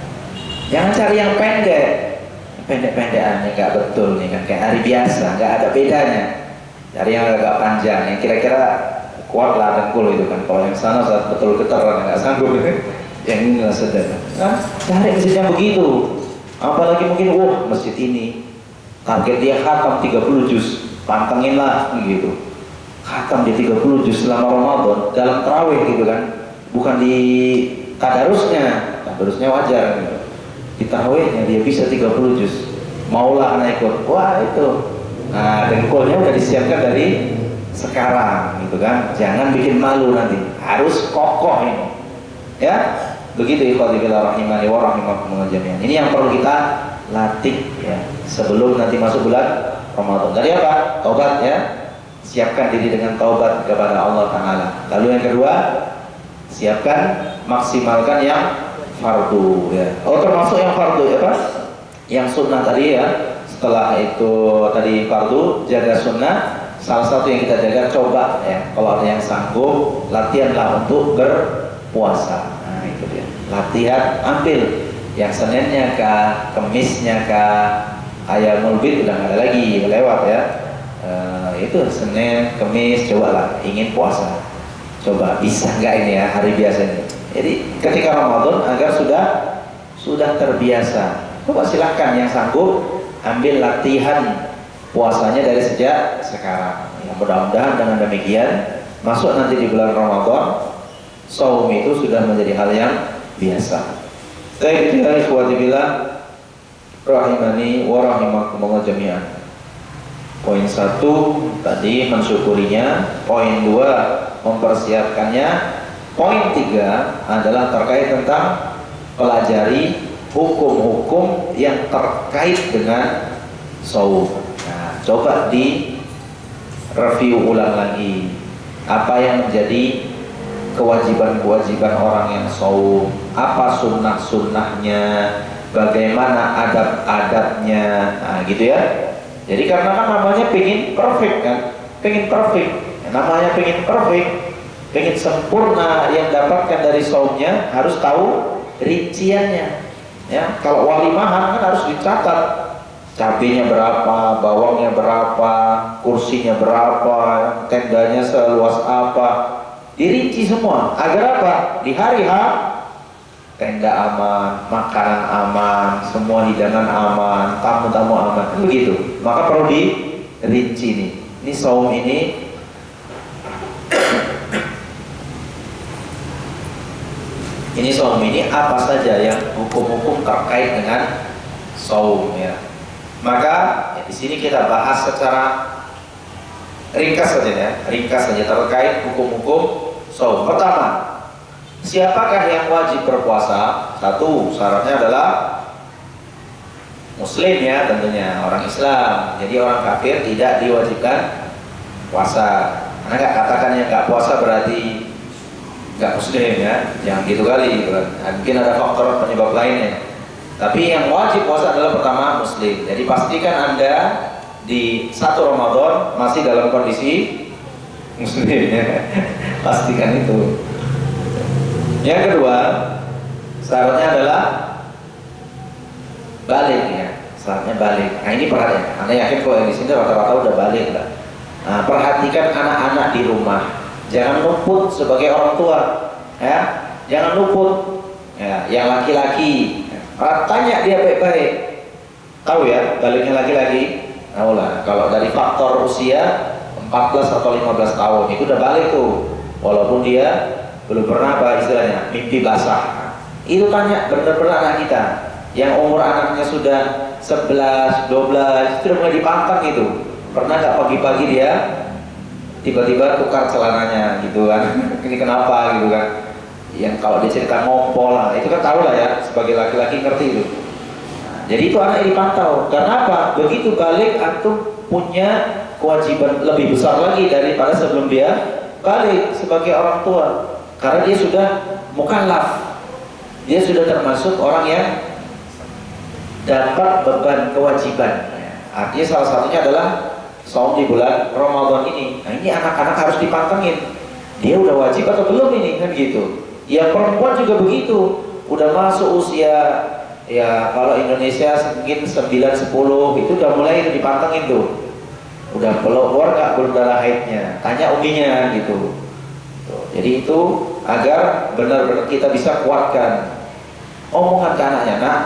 Jangan cari yang pendek. Pendek-pendekannya nggak betul nih kan, kayak hari biasa, nggak ada bedanya. Cari yang agak panjang, yang kira-kira kuat lah dengkul itu kan. Kalau yang sana saat betul getar nggak sanggup yang ini nggak sedang. Kan cari masjid yang begitu. Apalagi mungkin masjid ini target dia khatam 30 juz, pantengin lah gitu. Khatam di 30 juz selama Ramadan dalam tarawih gitu kan. Bukan di tadarusnya wajar gitu. Di tarawihnya dia bisa 30 juz. Maulah anak ikut. Wah itu. Nah, dengkulnya udah disiapkan dari sekarang gitu kan. Jangan bikin malu nanti. Harus kokoh ini. Ya. Begitu ikhwati fillah rahimani wa rahimakumullah jami'an. Ini yang perlu kita latih ya sebelum nanti masuk bulan Ramadan. Dari apa? Taubat ya. Siapkan diri dengan taubat kepada Allah Ta'ala. Lalu yang kedua, siapkan maksimalkan yang fardu ya. Termasuk yang fardu ya Pak? Yang sunnah tadi ya. Setelah itu tadi fardu, jaga sunnah. Salah satu yang kita jaga, coba ya. Kalau ada yang sanggup, latihanlah untuk berpuasa. Nah itu dia. Latihan, ambil yang Seninnya kah, Kemisnya kah, Ayamul Bid udah nggak ada lagi, lewat ya. Itu Senin, Kemis, cobalah ingin puasa. Coba bisa nggak ini ya hari biasa ini. Jadi ketika Ramadan agar sudah terbiasa. Coba silahkan yang sanggup ambil latihan puasanya dari sejak sekarang. Ya, mudah-mudahan dengan demikian masuk nanti di bulan Ramadan, saum itu sudah menjadi hal yang biasa. Baik, itu ya ikhwati billah rahimani wa rahimakumullah jami'an. Poin 1 tadi mensyukurinya, poin 2 mempersiapkannya, poin 3 adalah terkait tentang pelajari hukum-hukum yang terkait dengan saum. Nah, coba di review ulang lagi apa yang menjadi kewajiban-kewajiban orang yang saum, apa sunnah-sunnahnya, bagaimana adab-adabnya, nah gitu ya. Jadi karena kan namanya pengen perfect kan, pengen perfect, namanya pengen perfect, pengen sempurna yang dapatkan dari saumnya harus tahu rinciannya. Ya, kalau walimahan kan harus dicatat cabenya berapa, bawangnya berapa, kursinya berapa, tendanya seluas apa, dirinci semua. Agar apa? Di hari H tenda aman, makanan aman, semua hidangan aman, tamu-tamu aman, begitu. Maka perlu dirinci nih. Ini saum ini Ini saum ini apa saja yang hukum-hukum terkait dengan saum ya. Maka ya, di sini kita bahas secara ringkas saja ya, ringkas saja terkait hukum-hukum saum. Pertama, siapakah yang wajib berpuasa? Satu, syaratnya adalah Muslim ya, tentunya orang Islam. Jadi orang kafir tidak diwajibkan puasa. Karena nggak katakan yang nggak puasa berarti nggak Muslim ya, jangan gitu kali gitu kan. Mungkin ada faktor penyebab lainnya. Tapi yang wajib puasa adalah pertama Muslim. Jadi pastikan Anda di 1 Ramadan masih dalam kondisi Muslim ya. Pastikan itu. Yang kedua, syaratnya adalah balik ya. Syaratnya balik. Nah ini perhatian. Anda yakin kalau yang di sini rata-rata udah balik lah. Nah, perhatikan anak-anak di rumah. Jangan luput sebagai orang tua, ya. Jangan luput. Ya, yang laki-laki, tanya dia baik-baik. Tahu ya, baliknya laki-laki. Tahu lah. Kalau dari faktor usia 14 atau 15 tahun, itu udah balik tuh. Walaupun dia belum pernah apa istilahnya mimpi basah. Itu tanya benar-benar anak kita. Yang umur anaknya sudah 11, 12, itu sudah mulai dipantang itu. Pernah nggak pagi-pagi dia tiba-tiba tukar celananya gitu kan? Ini kenapa gitu kan? Yang kalau dicerita ngompol lah, itu kan tahu lah ya, sebagai laki-laki ngerti itu. Nah, jadi itu anak dipantau. Karena apa? Begitu balik antum punya kewajiban lebih besar lagi daripada sebelum dia balik sebagai orang tua. Karena dia sudah mukallaf. Dia sudah termasuk orang yang dapat beban kewajiban. Artinya salah satunya adalah saum di bulan Ramadan ini. Nah ini anak-anak harus dipantengin. Dia udah wajib atau belum ini kan gitu. Yang perempuan juga begitu. Udah masuk usia ya kalau Indonesia mungkin 9-10 itu udah mulai dipantengin tuh. Udah keluar nggak belum darah haidnya. Tanya uminya gitu. Jadi itu agar benar-benar kita bisa kuatkan omongan ke anaknya. Nah,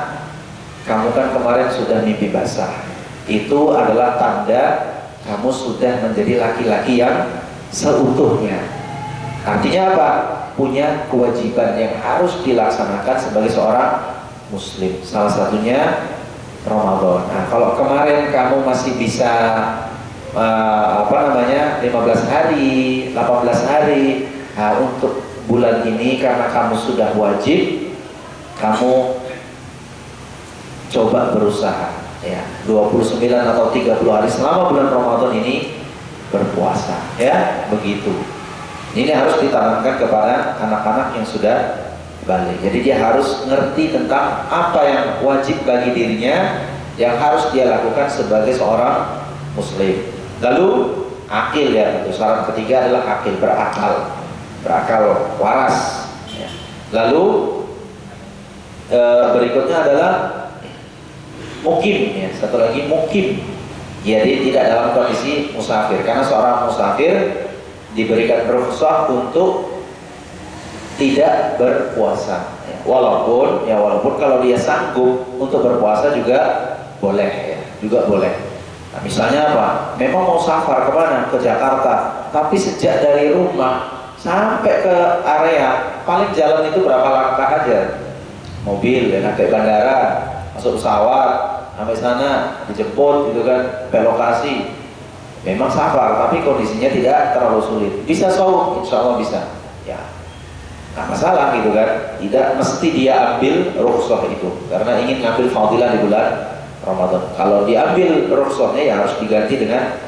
kamu kan kemarin sudah mimpi basah. Itu adalah tanda kamu sudah menjadi laki-laki yang seutuhnya. Artinya apa? Punya kewajiban yang harus dilaksanakan sebagai seorang muslim. Salah satunya Ramadan. Nah, kalau kemarin kamu masih bisa 15 hari, 18 hari. Nah, untuk bulan ini karena kamu sudah wajib, kamu coba berusaha ya 29 atau 30 hari selama bulan Ramadan ini berpuasa ya, begitu. Ini harus ditanamkan kepada anak-anak yang sudah balik. Jadi dia harus ngerti tentang apa yang wajib bagi dirinya, yang harus dia lakukan sebagai seorang muslim. Lalu akil ya, tentu syarat ketiga adalah akil, berakal waras ya. Lalu berikutnya adalah mukim ya, satu lagi mukim. Jadi tidak dalam kondisi musafir, karena seorang musafir diberikan rukhsah untuk tidak berpuasa ya. Walaupun kalau dia sanggup untuk berpuasa juga boleh ya, juga boleh. Nah, misalnya apa? Memang mau safar kemana? Ke Jakarta, tapi sejak dari rumah sampai ke area paling jalan itu berapa langkah aja, mobil ya, sampai bandara, masuk pesawat, sampai sana dijemput gitu kan, ke lokasi. Memang safar, tapi kondisinya tidak terlalu sulit. Bisa saum, insya Allah bisa. Ya, nggak masalah gitu kan. Tidak mesti dia ambil rukhsah itu, karena ingin ngambil fadilah di bulan Ramadan. Kalau diambil rukhsahnya ya harus diganti dengan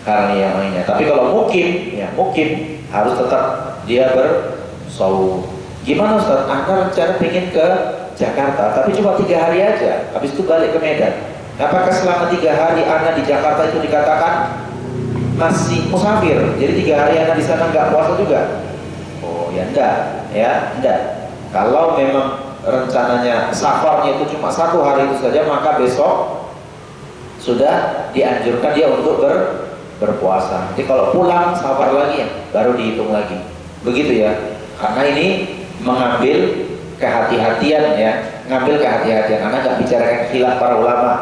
hal yang lainnya. Tapi kalau mukim, ya mukim harus tetap dia bersaum. Gimana Ustaz? Anda rencana pengen ke Jakarta, tapi cuma 3 hari aja, habis itu balik ke Medan. Apakah selama 3 hari Anda di Jakarta itu dikatakan masih musafir? Jadi 3 hari Anda di sana nggak puasa juga? Oh ya enggak, ya enggak. Kalau memang rencananya safarnya itu cuma 1 hari itu saja, maka besok sudah dianjurkan dia untuk berpuasa. Jadi kalau pulang safar lagi ya, baru dihitung lagi. Begitu ya. Karena ini mengambil kehati-hatian ya, ngambil kehati-hatian. Anak nggak bicarakan khilaf para ulama.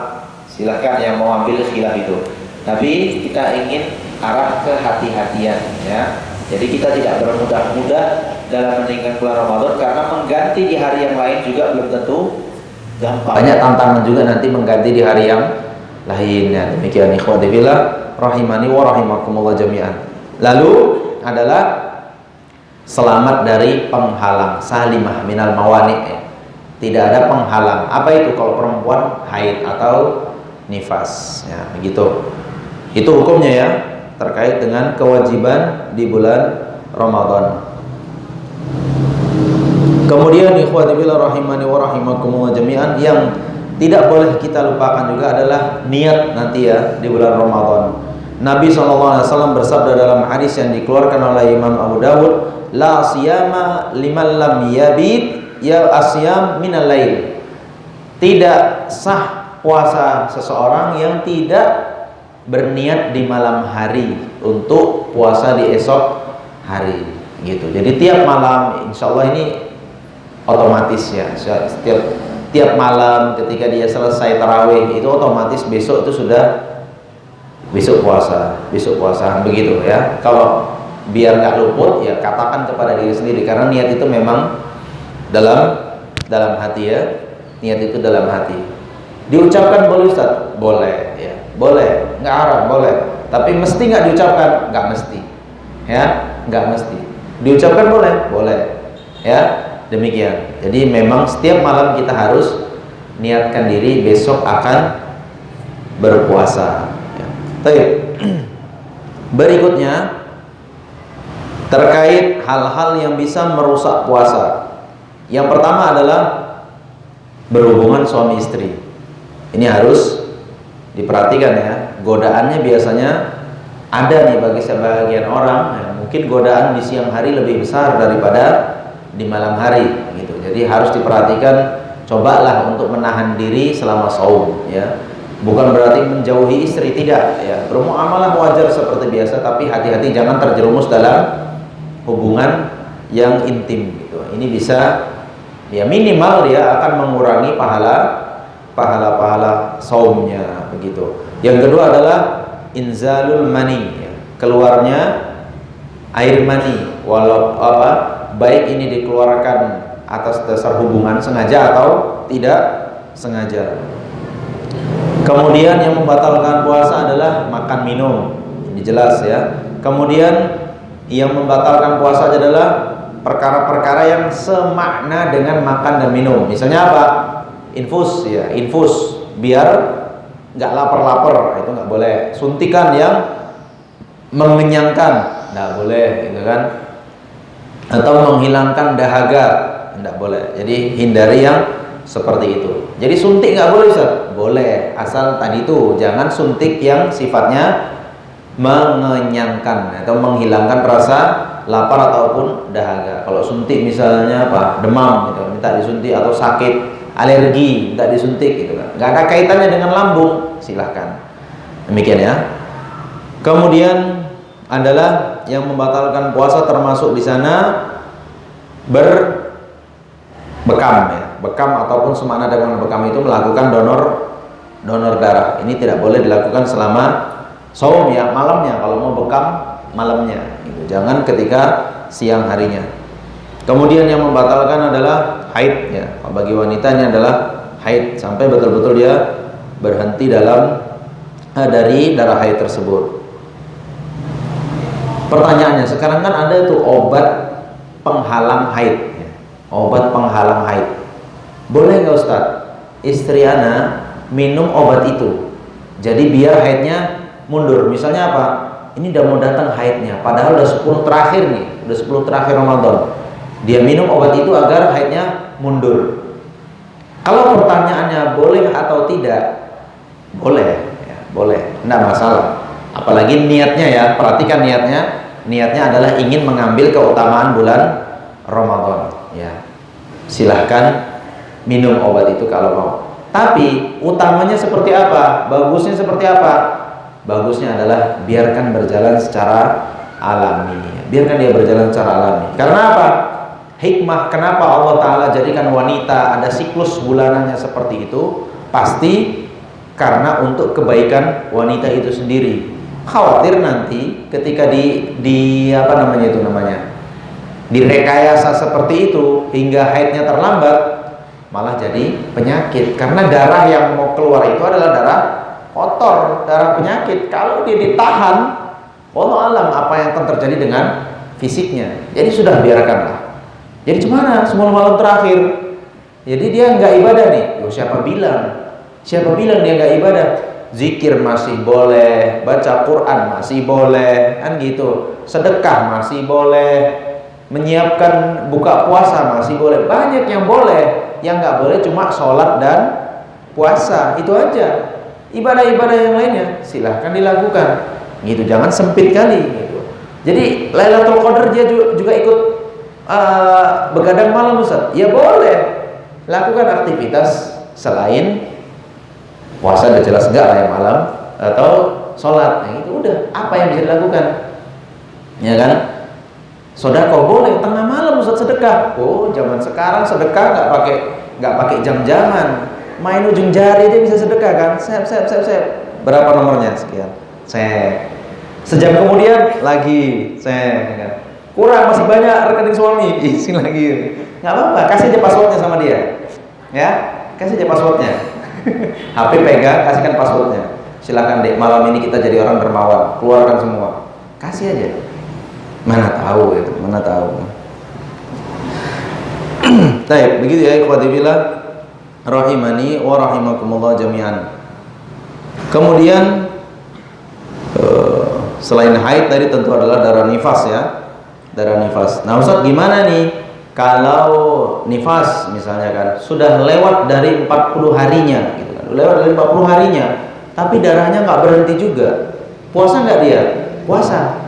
Silakan yang mau ambil khilaf itu. Tapi kita ingin arah kehati-hatian ya. Jadi kita tidak bermudah-mudah dalam meninggalkan bulan Ramadan, karena mengganti di hari yang lain juga belum tentu gampang. Banyak tantangan juga nanti mengganti di hari yang lainnya. Demikian ikhwati fillah rahimani wa rahimakumullah jami'an. Lalu adalah selamat dari penghalang, salimah minal mawani'. Tidak ada penghalang. Apa itu? Kalau perempuan haid atau nifas, ya begitu. Itu hukumnya ya, terkait dengan kewajiban di bulan Ramadan. Kemudian ikhwati billah rahimani wa rahimakumullah jami'an, yang tidak boleh kita lupakan juga adalah niat nanti ya di bulan Ramadan. Nabi SAW bersabda dalam hadis yang dikeluarkan oleh Imam Abu Dawud, la siyama liman lam yabit ya asyam minal lail. Tidak sah puasa seseorang yang tidak berniat di malam hari untuk puasa di esok hari gitu. Jadi tiap malam, insya Allah ini otomatis ya, tiap malam ketika dia selesai tarawih itu otomatis besok itu sudah besok puasa begitu ya. Kalau biar nggak luput ya katakan kepada diri sendiri, karena niat itu memang dalam hati ya, niat itu dalam hati. Diucapkan boleh Ustaz? Boleh ya, boleh, nggak haram, boleh. Tapi mesti nggak diucapkan? Nggak mesti ya, nggak mesti. Diucapkan boleh ya, demikian. Jadi memang setiap malam kita harus niatkan diri besok akan berpuasa ya. Baik. Berikutnya terkait hal-hal yang bisa merusak puasa. Yang pertama adalah berhubungan suami istri. Ini harus diperhatikan ya. Godaannya biasanya ada nih bagi sebagian orang ya, mungkin godaan di siang hari lebih besar daripada di malam hari gitu. Jadi harus diperhatikan, cobalah untuk menahan diri selama saum ya. Bukan berarti menjauhi istri, tidak ya. Bermuamalah wajar seperti biasa, tapi hati-hati jangan terjerumus dalam hubungan yang intim gitu. Ini bisa ya, minimal dia akan mengurangi pahala saumnya begitu. Yang kedua adalah inzalul mani ya, keluarnya air mani, walau baik ini dikeluarkan atas dasar hubungan sengaja atau tidak sengaja. Kemudian yang membatalkan puasa adalah makan minum, ini jelas ya. Kemudian yang membatalkan puasa adalah perkara-perkara yang semakna dengan makan dan minum. Misalnya apa? Infus ya, infus biar nggak lapar-lapar, itu nggak boleh. Suntikan yang mengenyangkan, nggak boleh, gitu kan? Atau menghilangkan dahaga, nggak boleh. Jadi hindari yang seperti itu. Jadi suntik nggak boleh Ustaz? Boleh, asal tadi itu jangan suntik yang sifatnya mengenyangkan atau menghilangkan rasa lapar ataupun dahaga. Kalau suntik misalnya apa? Demam gitu, minta disuntik, atau sakit alergi minta disuntik gitu kan. Nggak ada kaitannya dengan lambung, silahkan. Demikian ya. Kemudian adalah yang membatalkan puasa termasuk di sana bekam ya. Bekam ataupun semakna dengan bekam itu melakukan donor darah. Ini tidak boleh dilakukan selama saum ya, malamnya. Kalau mau bekam malamnya gitu. Jangan ketika siang harinya. Kemudian yang membatalkan adalah haid ya. Bagi wanita ini adalah haid sampai betul-betul dia berhenti dari darah haid tersebut. Pertanyaannya, sekarang kan ada tuh obat penghalang haid ya. Obat penghalang haid. Boleh nggak Ustaz? Istri ana minum obat itu, jadi biar haidnya mundur. Misalnya apa? Ini udah mau datang haidnya, padahal udah 10 terakhir nih, udah 10 terakhir Ramadan. Dia minum obat itu agar haidnya mundur. Kalau pertanyaannya boleh atau tidak? Boleh ya, boleh, enggak masalah. Apalagi niatnya ya, perhatikan niatnya. Niatnya adalah ingin mengambil keutamaan bulan Ramadan ya. Silahkan minum obat itu kalau mau. Tapi utamanya seperti apa? Bagusnya seperti apa? Bagusnya adalah biarkan berjalan secara alami. Biarkan dia berjalan secara alami. Karena apa? Hikmah kenapa Allah Ta'ala jadikan wanita ada siklus bulanannya seperti itu, pasti karena untuk kebaikan wanita itu sendiri. Khawatir nanti ketika direkayasa seperti itu hingga haidnya terlambat, malah jadi penyakit. Karena darah yang mau keluar itu adalah darah kotor, darah penyakit. Kalau dia ditahan, wallahu alam apa yang akan terjadi dengan fisiknya. Jadi sudah biarkanlah. Jadi gimana? Semua malam terakhir. Jadi dia nggak ibadah nih. Yo, siapa bilang? Siapa bilang dia nggak ibadah? Zikir masih boleh, baca Quran masih boleh, kan gitu. Sedekah masih boleh, menyiapkan buka puasa masih boleh. Banyak yang boleh, yang nggak boleh cuma sholat dan puasa. Itu aja. Ibadah-ibadah yang lainnya silahkan dilakukan. Gitu, jangan sempit kali. Gitu. Jadi Lailatul Qadar dia juga ikut begadang malam, Ustaz. Ya boleh. Lakukan aktivitas selain puasa, udah jelas enggak lah yang malam, atau sholat. Nah, itu udah apa yang bisa dilakukan, ya kan? Sedekah boleh tengah malam, Ustaz, sedekah. Oh, zaman sekarang sedekah nggak pakai jam-jaman, main ujung jari dia bisa sedekah kan? Sep. Berapa nomornya? Sekian. Sejam kemudian lagi kan? Kurang, masih banyak rekening suami, isi lagi. Nggak apa-apa, kasih aja passwordnya sama dia, ya, kasih aja passwordnya. HP pegang, kasihkan passwordnya. Silakan dek, malam ini kita jadi orang dermawan, keluarkan semua, kasih aja. Mana tahu itu, mana tahu. Baik, begitu ya ikhwati billah rahimani wa rahimakumullah jami'an. Kemudian selain haid tadi tentu adalah darah nifas ya. Darah nifas. Nah, Ustaz, gimana nih kalau nifas misalnya kan sudah lewat dari 40 harinya gitu kan. Lewat dari 40 harinya, tapi darahnya nggak berhenti juga. Puasa nggak dia? Puasa.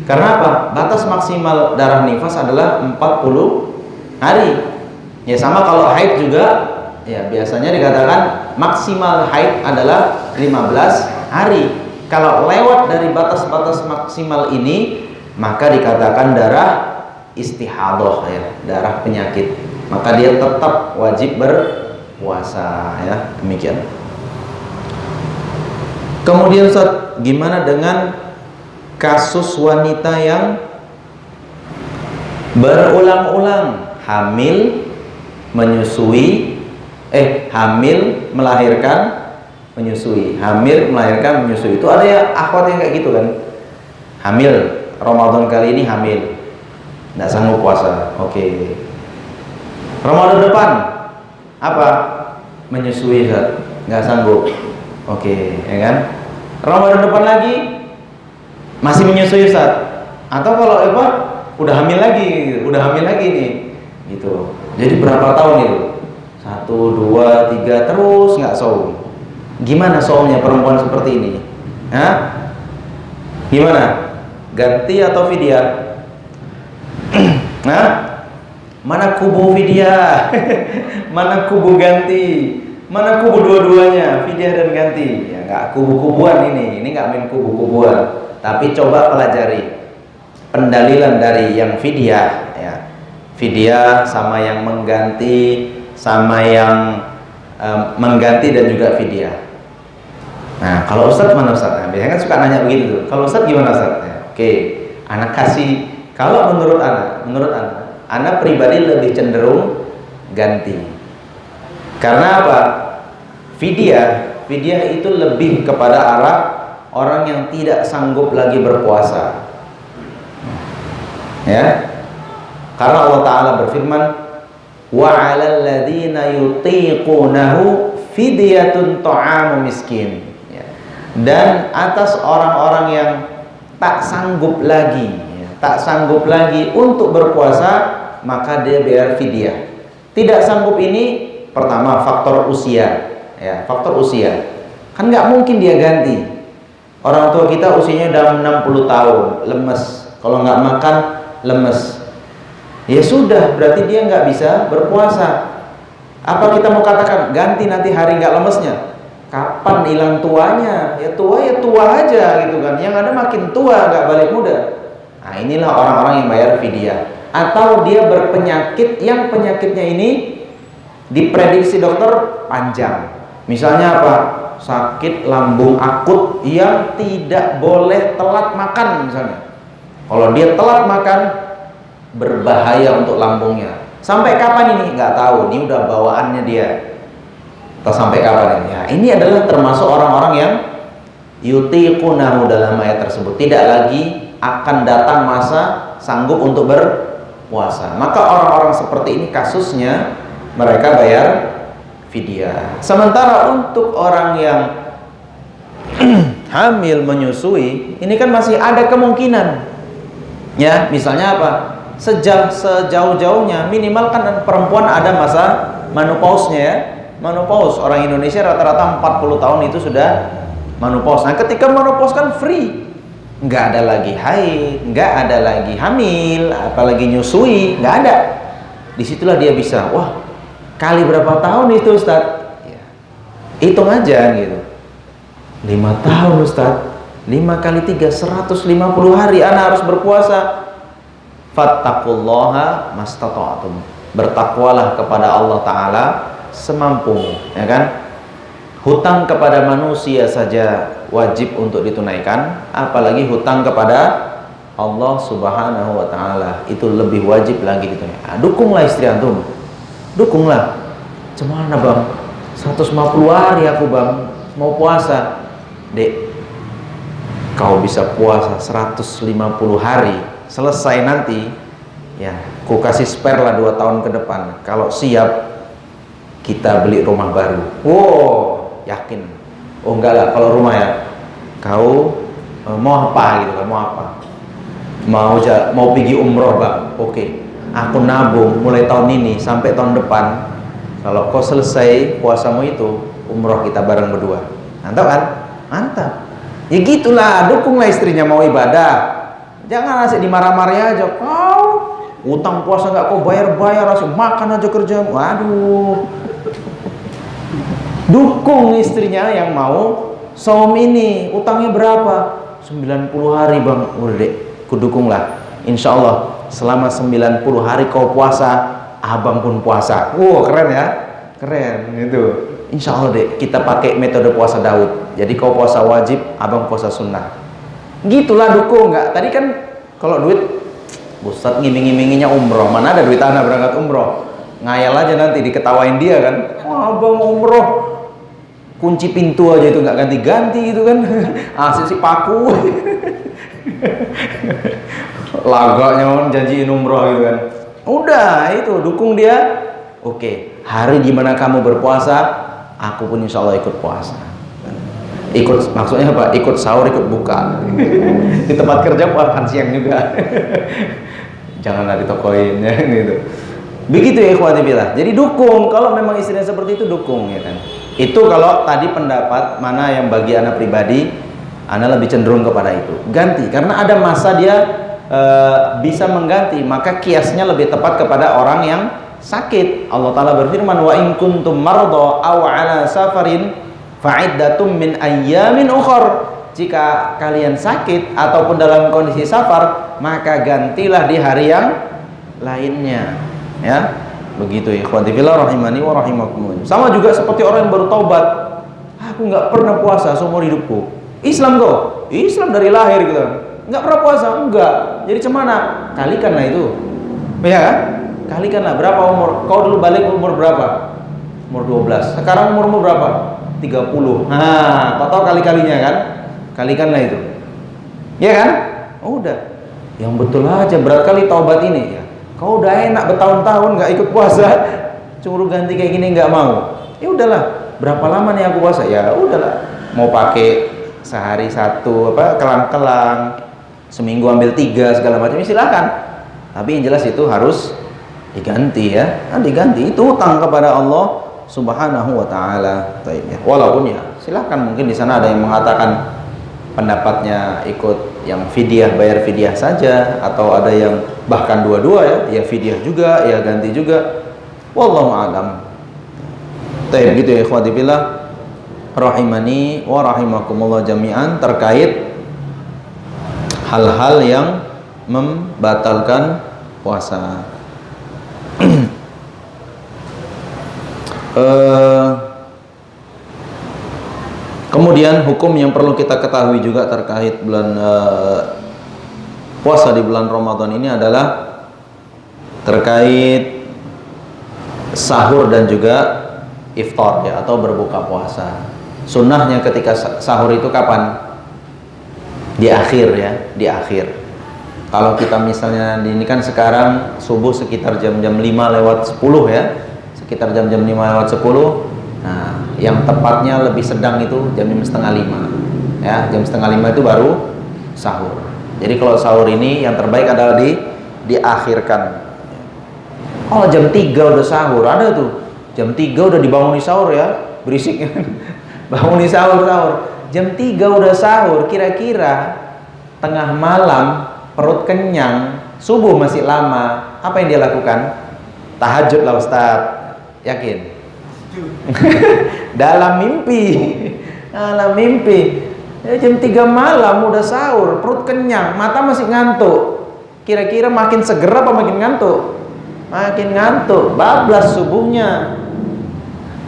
Karena apa? Batas maksimal darah nifas adalah 40 hari. Ya sama kalau haid juga, ya biasanya dikatakan maksimal haid adalah 15 hari. Kalau lewat dari batas-batas maksimal ini, maka dikatakan darah istihadah ya, darah penyakit. Maka dia tetap wajib berpuasa ya, demikian. Kemudian Ustaz, gimana dengan kasus wanita yang berulang-ulang hamil, menyusui, hamil, melahirkan, menyusui, hamil, melahirkan, menyusui. Itu ada ya akhwat yang kayak gitu kan. Hamil, Ramadan kali ini hamil, nggak sanggup puasa. Oke. Ramadan depan apa? Menyusui, nggak sanggup. Oke, ya kan? Ramadan depan lagi masih menyusui, Ustaz. Atau kalau udah hamil lagi nih, gitu. Jadi berapa tahun itu? 1, 2, 3 terus nggak saum. Gimana saumnya perempuan seperti ini? Hah? Gimana? Ganti atau fidyah? Nah, mana kubu fidyah? Mana kubu ganti? Mana kubu dua-duanya, fidyah dan ganti? Ya nggak kubu-kubuan ini nggak main kubu-kubuan. Tapi coba pelajari pendalilan dari yang fidyah, ya. Fidyah sama yang mengganti, sama yang mengganti dan juga fidyah. Nah, kalau Ustadz mana Ustadz? Nah, biasanya kan suka nanya begitu tuh. Kalau Ustadz gimana Ustadz? Ya, oke, anak kasih. Kalau menurut anak pribadi lebih cenderung ganti. Karena apa? Fidyah itu lebih kepada arah orang yang tidak sanggup lagi berpuasa. Ya. Karena Allah Ta'ala berfirman, wa 'alal ladzina yutiqunahu fidyatun ta'amu miskin. Dan atas orang-orang yang tak sanggup lagi untuk berpuasa, maka dia bayar fidyah. Tidak sanggup ini pertama faktor usia, ya, faktor usia. Kan nggak mungkin dia ganti. Orang tua kita usianya udah 60 tahun, lemes. Kalau nggak makan, lemes. Ya sudah, berarti dia nggak bisa berpuasa. Apa kita mau katakan ganti nanti hari nggak lemesnya? Kapan hilang tuanya? Ya tua aja gitu kan. Yang ada makin tua, nggak balik muda. Nah, inilah orang-orang yang bayar fidyah. Atau dia berpenyakit yang penyakitnya ini diprediksi dokter panjang. Misalnya apa? Sakit lambung akut yang tidak boleh telat makan misalnya. Kalau dia telat makan, berbahaya untuk lambungnya. Sampai kapan ini? Nggak tahu. Ini udah bawaannya dia. Atau sampai kapan ini? Ya, ini adalah termasuk orang-orang yang yutiqunahu dalam ayat tersebut. Tidak lagi akan datang masa sanggup untuk berpuasa. Maka orang-orang seperti ini kasusnya mereka bayar fidyah. Sementara untuk orang yang hamil menyusui, ini kan masih ada kemungkinan. Ya, misalnya apa? Sejauh-jauhnya minimal kan perempuan ada masa menopausnya ya. Menopause orang Indonesia rata-rata 40 tahun itu sudah menopause. Nah, ketika menopause kan free. Nggak ada lagi haid, nggak ada lagi hamil, apalagi nyusui, nggak ada. Disitulah dia bisa, wah, kali berapa tahun itu Ustaz? Ya, hitung aja gitu. 5 tahun Ustaz, 5 kali 3, 150 hari anak harus berpuasa. Fattaqullaha mastata'tum. Bertakwalah kepada Allah Ta'ala semampu, ya kan? Hutang kepada manusia saja wajib untuk ditunaikan, apalagi hutang kepada Allah Subhanahu wa Ta'ala, itu lebih wajib lagi ditunaikan. Dukunglah istri antum, dukunglah. Cemana bang? 150 hari aku bang mau puasa. Dek, kau bisa puasa 150 hari, selesai nanti ya, ku kasih spare lah 2 tahun ke depan. Kalau siap, kita beli rumah baru. Wow, yakin? Oh enggak lah, kalau rumah ya, kau mau apa gitu kan? Mau apa? Mau pergi umroh bang? Oke, aku nabung mulai tahun ini sampai tahun depan. Kalau kau selesai puasamu itu, umroh kita bareng berdua. Mantap kan? Mantap. Ya gitulah, dukunglah istrinya mau ibadah. Jangan asik dimarah-marahi aja. Kau utang puasa nggak kau bayar-bayar, asik makan aja kerja. Waduh. Dukung istrinya yang mau saum ini. Utangnya berapa? 90 hari bang. Udah dek, kudukunglah. Insya Allah selama 90 hari kau puasa, abang pun puasa. Wow, keren ya. Keren itu. Insya Allah dek, kita pakai metode puasa Daud. Jadi kau puasa wajib, abang puasa sunnah. Gitulah dukung. Nggak, tadi kan kalau duit Ustadz ngiming-ngiminginya umroh, mana ada duit anak berangkat umroh. Ngayal aja nanti diketawain dia kan. Wah, abang umroh kunci pintu aja itu nggak ganti-ganti gitu kan. Asik si paku. Lagaknya janjiin umroh gitu kan. Udah itu dukung dia. Oke, hari dimana kamu berpuasa, aku pun insya Allah ikut puasa. Ikut maksudnya apa? Ikut sahur, ikut buka. Di tempat kerja makan siang juga. Janganlah ditokoin ya gitu. Begitu ya ikhwati billah. Jadi dukung, kalau memang istrinya seperti itu dukung ya kan. Itu kalau tadi pendapat mana yang bagi anak pribadi, anak lebih cenderung kepada itu. Ganti, karena ada masa dia bisa mengganti, maka kiasnya lebih tepat kepada orang yang sakit. Allah Ta'ala berfirman, wa in kuntum marda aw ala safarin fa'iddatum min ayyamin ukhar. Jika kalian sakit ataupun dalam kondisi safar, maka gantilah di hari yang lainnya. Ya, begitu ya ikhwati fillah rahimani wa rahimakumullah. Sama juga seperti orang yang baru taubat. Aku nggak pernah puasa seumur hidupku. Islam kok? Islam dari lahir gitu. Nggak pernah puasa? Enggak. Jadi cemana? Kalikanlah itu. Ya kan? Kalikanlah berapa umur? Kau dulu balik umur berapa? Umur 12. Sekarang umurmu berapa? 30. Nah, kau tahu kali-kalinya kan? Kalikanlah itu. Ya kan? Oh, udah. Yang betul aja berat kali taubat ini ya. Kau udah enak bertahun-tahun nggak ikut puasa, cuma ganti kayak gini nggak mau. Ya udahlah. Berapa lama nih aku puasa? Ya udahlah. Mau pakai sehari satu apa kelang-kelang, seminggu ambil 3 segala macam, silakan. Tapi yang jelas itu harus diganti ya. Nah, diganti itu hutang kepada Allah Subhanahu wa Ta'ala. Walaupun ya silakan, mungkin di sana ada yang mengatakan pendapatnya ikut yang fidyah, bayar fidyah saja, atau ada yang bahkan dua-dua ya fidyah juga, ya ganti juga. Wallahu a'lam. Baik, gitu ya ikhwati fillah rahimani wa rahimakumullah jami'an, terkait hal-hal yang membatalkan puasa. Kemudian hukum yang perlu kita ketahui juga terkait bulan puasa di bulan Ramadan ini adalah terkait sahur dan juga iftar ya, atau berbuka puasa. Sunnahnya ketika sahur itu kapan? Di akhir ya, di akhir. Kalau kita misalnya ini kan sekarang subuh sekitar jam-jam 5:10 ya, sekitar jam-jam 5:10. Nah, yang tepatnya lebih sedang itu jam 4:30 ya, jam 4:30 itu baru sahur. Jadi kalau sahur ini yang terbaik adalah diakhirkan. Oh, jam 3 udah sahur, ada tuh. Jam 3 udah dibangunin sahur ya, berisiknya. Bangunin sahur. Jam 3 udah sahur, kira-kira tengah malam perut kenyang, subuh masih lama. Apa yang dia lakukan? Tahajud lah Ustaz. Yakin? Dalam mimpi. Ya, jam 3 malam udah sahur, perut kenyang, mata masih ngantuk. Kira-kira makin seger apa makin ngantuk? Makin ngantuk, bablas subuhnya.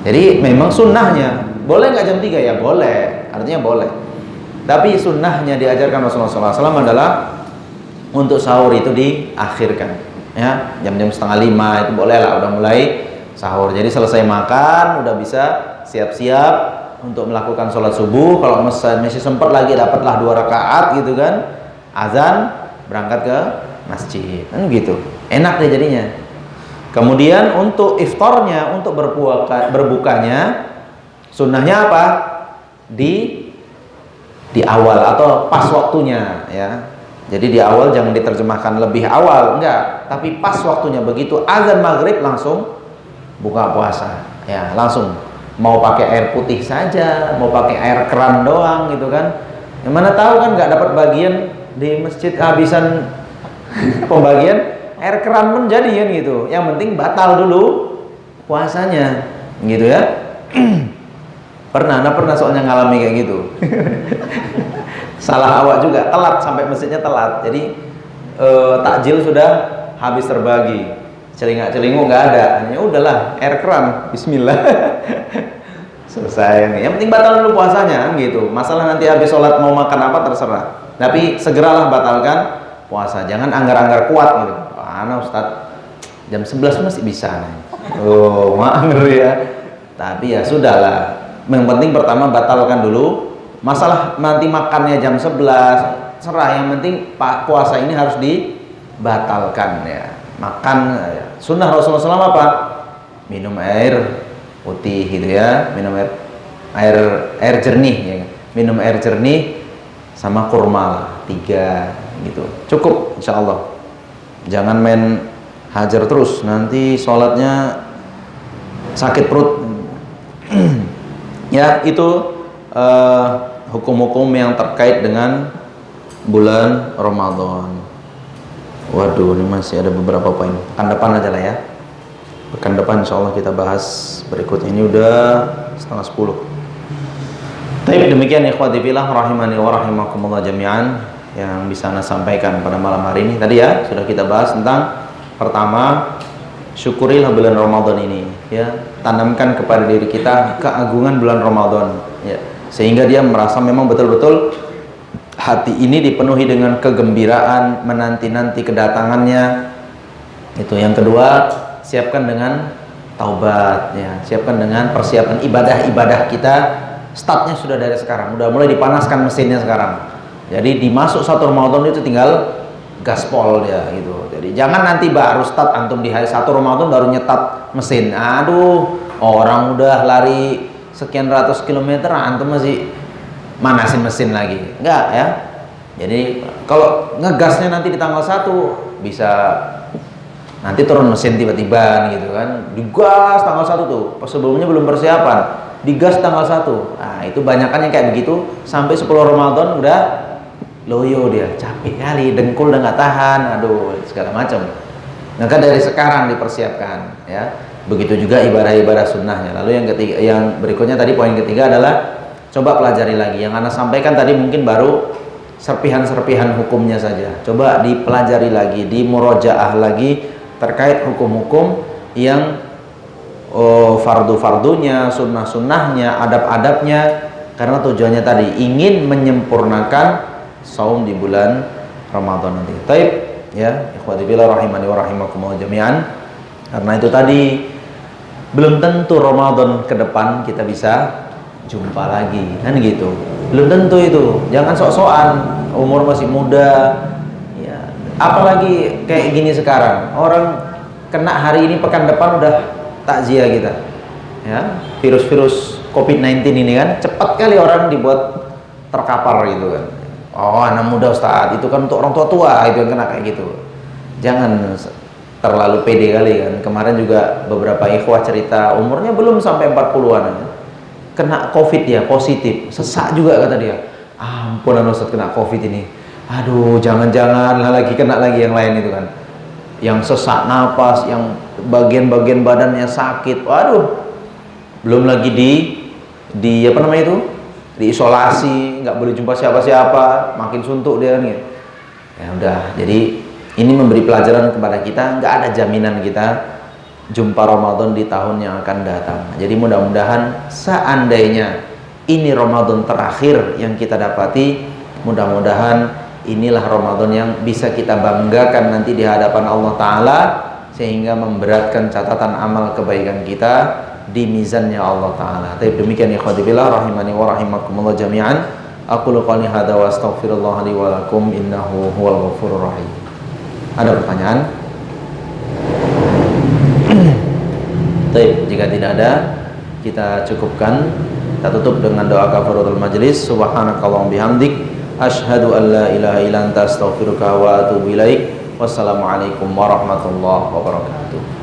Jadi memang sunnahnya, boleh nggak jam 3? Ya boleh, artinya boleh. Tapi sunnahnya diajarkan Rasulullah SAW adalah untuk sahur itu diakhirkan ya, jam-jam 4:30 itu boleh lah, udah mulai sahur. Jadi selesai makan, udah bisa siap-siap untuk melakukan sholat subuh. Kalau masih sempat lagi, dapatlah 2 rakaat gitu kan, azan, berangkat ke masjid kan gitu, enak deh jadinya. Kemudian untuk iftarnya, untuk berbukanya, sunnahnya apa? Di awal atau pas waktunya ya. Jadi di awal jangan diterjemahkan lebih awal, enggak, tapi pas waktunya. Begitu azan maghrib langsung buka puasa ya, langsung. Mau pakai air putih saja, mau pakai air keran doang gitu kan. Yang mana tahu kan nggak dapat bagian di masjid, habisan pembagian air keran pun jadi kan gitu. Yang penting batal dulu puasanya gitu ya. Anda pernah soalnya ngalami kayak gitu. Salah awak juga, telat sampai masjidnya telat. Jadi takjil sudah habis terbagi, celingak-celinguk nggak ada. Ya udahlah, air keran, bismillah. Selesai. Yang penting batal dulu puasanya gitu. Masalah nanti habis sholat mau makan apa terserah. Tapi segeralah batalkan puasa. Jangan anggar-anggar kuat gitu. Mana Ustaz, jam 11 masih bisa nih. Oh, maaf ngeri ya. Tapi ya sudahlah. Yang penting pertama batalkan dulu. Masalah nanti makannya jam 11 serah. Yang penting puasa ini harus dibatalkan ya. Makan ya. Sunnah Rasulullah SAW apa? Minum air putih gitu ya. Minum air jernih ya. Minum air jernih sama kurma lah, 3 gitu. Cukup insyaallah. Jangan main hajar terus, nanti sholatnya sakit perut. Ya, itu hukum-hukum yang terkait dengan bulan Ramadan. Waduh, ini masih ada beberapa poin. Pekan depan aja lah ya. Pekan depan insyaallah kita bahas berikutnya. Ini udah 9:30. Baik, demikian ikhwati fillah rahimani wa rahimakumullah jami'an yang bisa Anda sampaikan pada malam hari ini. Tadi ya sudah kita bahas tentang pertama, syukurilah bulan Ramadan ini ya, tanamkan kepada diri kita keagungan bulan Ramadan ya, sehingga dia merasa memang betul-betul hati ini dipenuhi dengan kegembiraan menanti-nanti kedatangannya. Itu yang kedua, siapkan dengan taubat ya, siapkan dengan persiapan ibadah-ibadah kita. Startnya sudah dari sekarang, udah mulai dipanaskan mesinnya sekarang. Jadi dimasuk 1 Ramadan itu tinggal gaspol ya gitu. Jadi jangan nanti baru start antum di hari 1 Ramadan baru nyetat mesin. Aduh, orang udah lari sekian ratus kilometer, antum masih manasin mesin lagi. Enggak ya. Jadi kalau ngegasnya nanti di tanggal 1 bisa nanti turun mesin tiba-tiba gitu kan. Digas tanggal 1 tuh, pas sebelumnya belum persiapan. Digas tanggal 1. Nah, itu banyakan yang kayak begitu sampai 10 Ramadan udah loyo dia, capek kali, dengkul udah nggak tahan, aduh segala macam. Maka dari sekarang dipersiapkan ya. Begitu juga ibadah-ibadah sunnahnya. Lalu yang ketiga, yang berikutnya tadi poin ketiga adalah coba pelajari lagi. Yang Anda sampaikan tadi mungkin baru serpihan-serpihan hukumnya saja. Coba dipelajari lagi, dimurojaah lagi terkait hukum-hukum yang fardu-fardunya, sunnah-sunnahnya, adab-adabnya, karena tujuannya tadi ingin menyempurnakan saum di bulan Ramadan nanti. Taib, ya ikhwati fillah rahimani wa rahimakumullah jami'an. Karena itu tadi belum tentu Ramadan ke depan kita bisa jumpa lagi, kan gitu. Belum tentu itu. Jangan sok-sokan, umur masih muda. Ya, apalagi kayak gini sekarang. Orang kena hari ini, pekan depan udah takziah kita. Ya, virus-virus COVID-19 ini kan cepat kali orang dibuat terkapar gitu kan. Oh, anak muda Ustaz, itu kan untuk orang tua-tua itu yang kena kayak gitu. Jangan terlalu pede kali kan. Kemarin juga beberapa ikhwah cerita umurnya belum sampai 40-an aja. Kena COVID ya, positif, sesak juga kata dia. Ampun Ustaz, kena COVID ini. Aduh, jangan-jangan lagi kena lagi yang lain itu kan. Yang sesak napas, yang bagian-bagian badannya sakit. Waduh. Belum lagi di apa namanya itu? Diisolasi, nggak boleh jumpa siapa-siapa, makin suntuk dia nih. Ya udah, jadi ini memberi pelajaran kepada kita, nggak ada jaminan kita jumpa Ramadan di tahun yang akan datang. Jadi mudah-mudahan seandainya ini Ramadan terakhir yang kita dapati, mudah-mudahan inilah Ramadan yang bisa kita banggakan nanti di hadapan Allah Ta'ala, sehingga memberatkan catatan amal kebaikan kita di mizannya Allah Ta'ala. Tapi demikian ikhwati billah rahimani wa rahimakumullah jami'an. Aqulu qouli hadza wa astaghfirullah li wa lakum innahu huwal ghafurur rahim. Ada pertanyaan? Baik, jika tidak ada, kita cukupkan. Kita tutup dengan doa kafaratul majlis. Subhanakallahumma bihamdik asyhadu an la ilaha illa anta astaghfiruka wa atubu ilaik. Wassalamualaikum warahmatullahi wabarakatuh.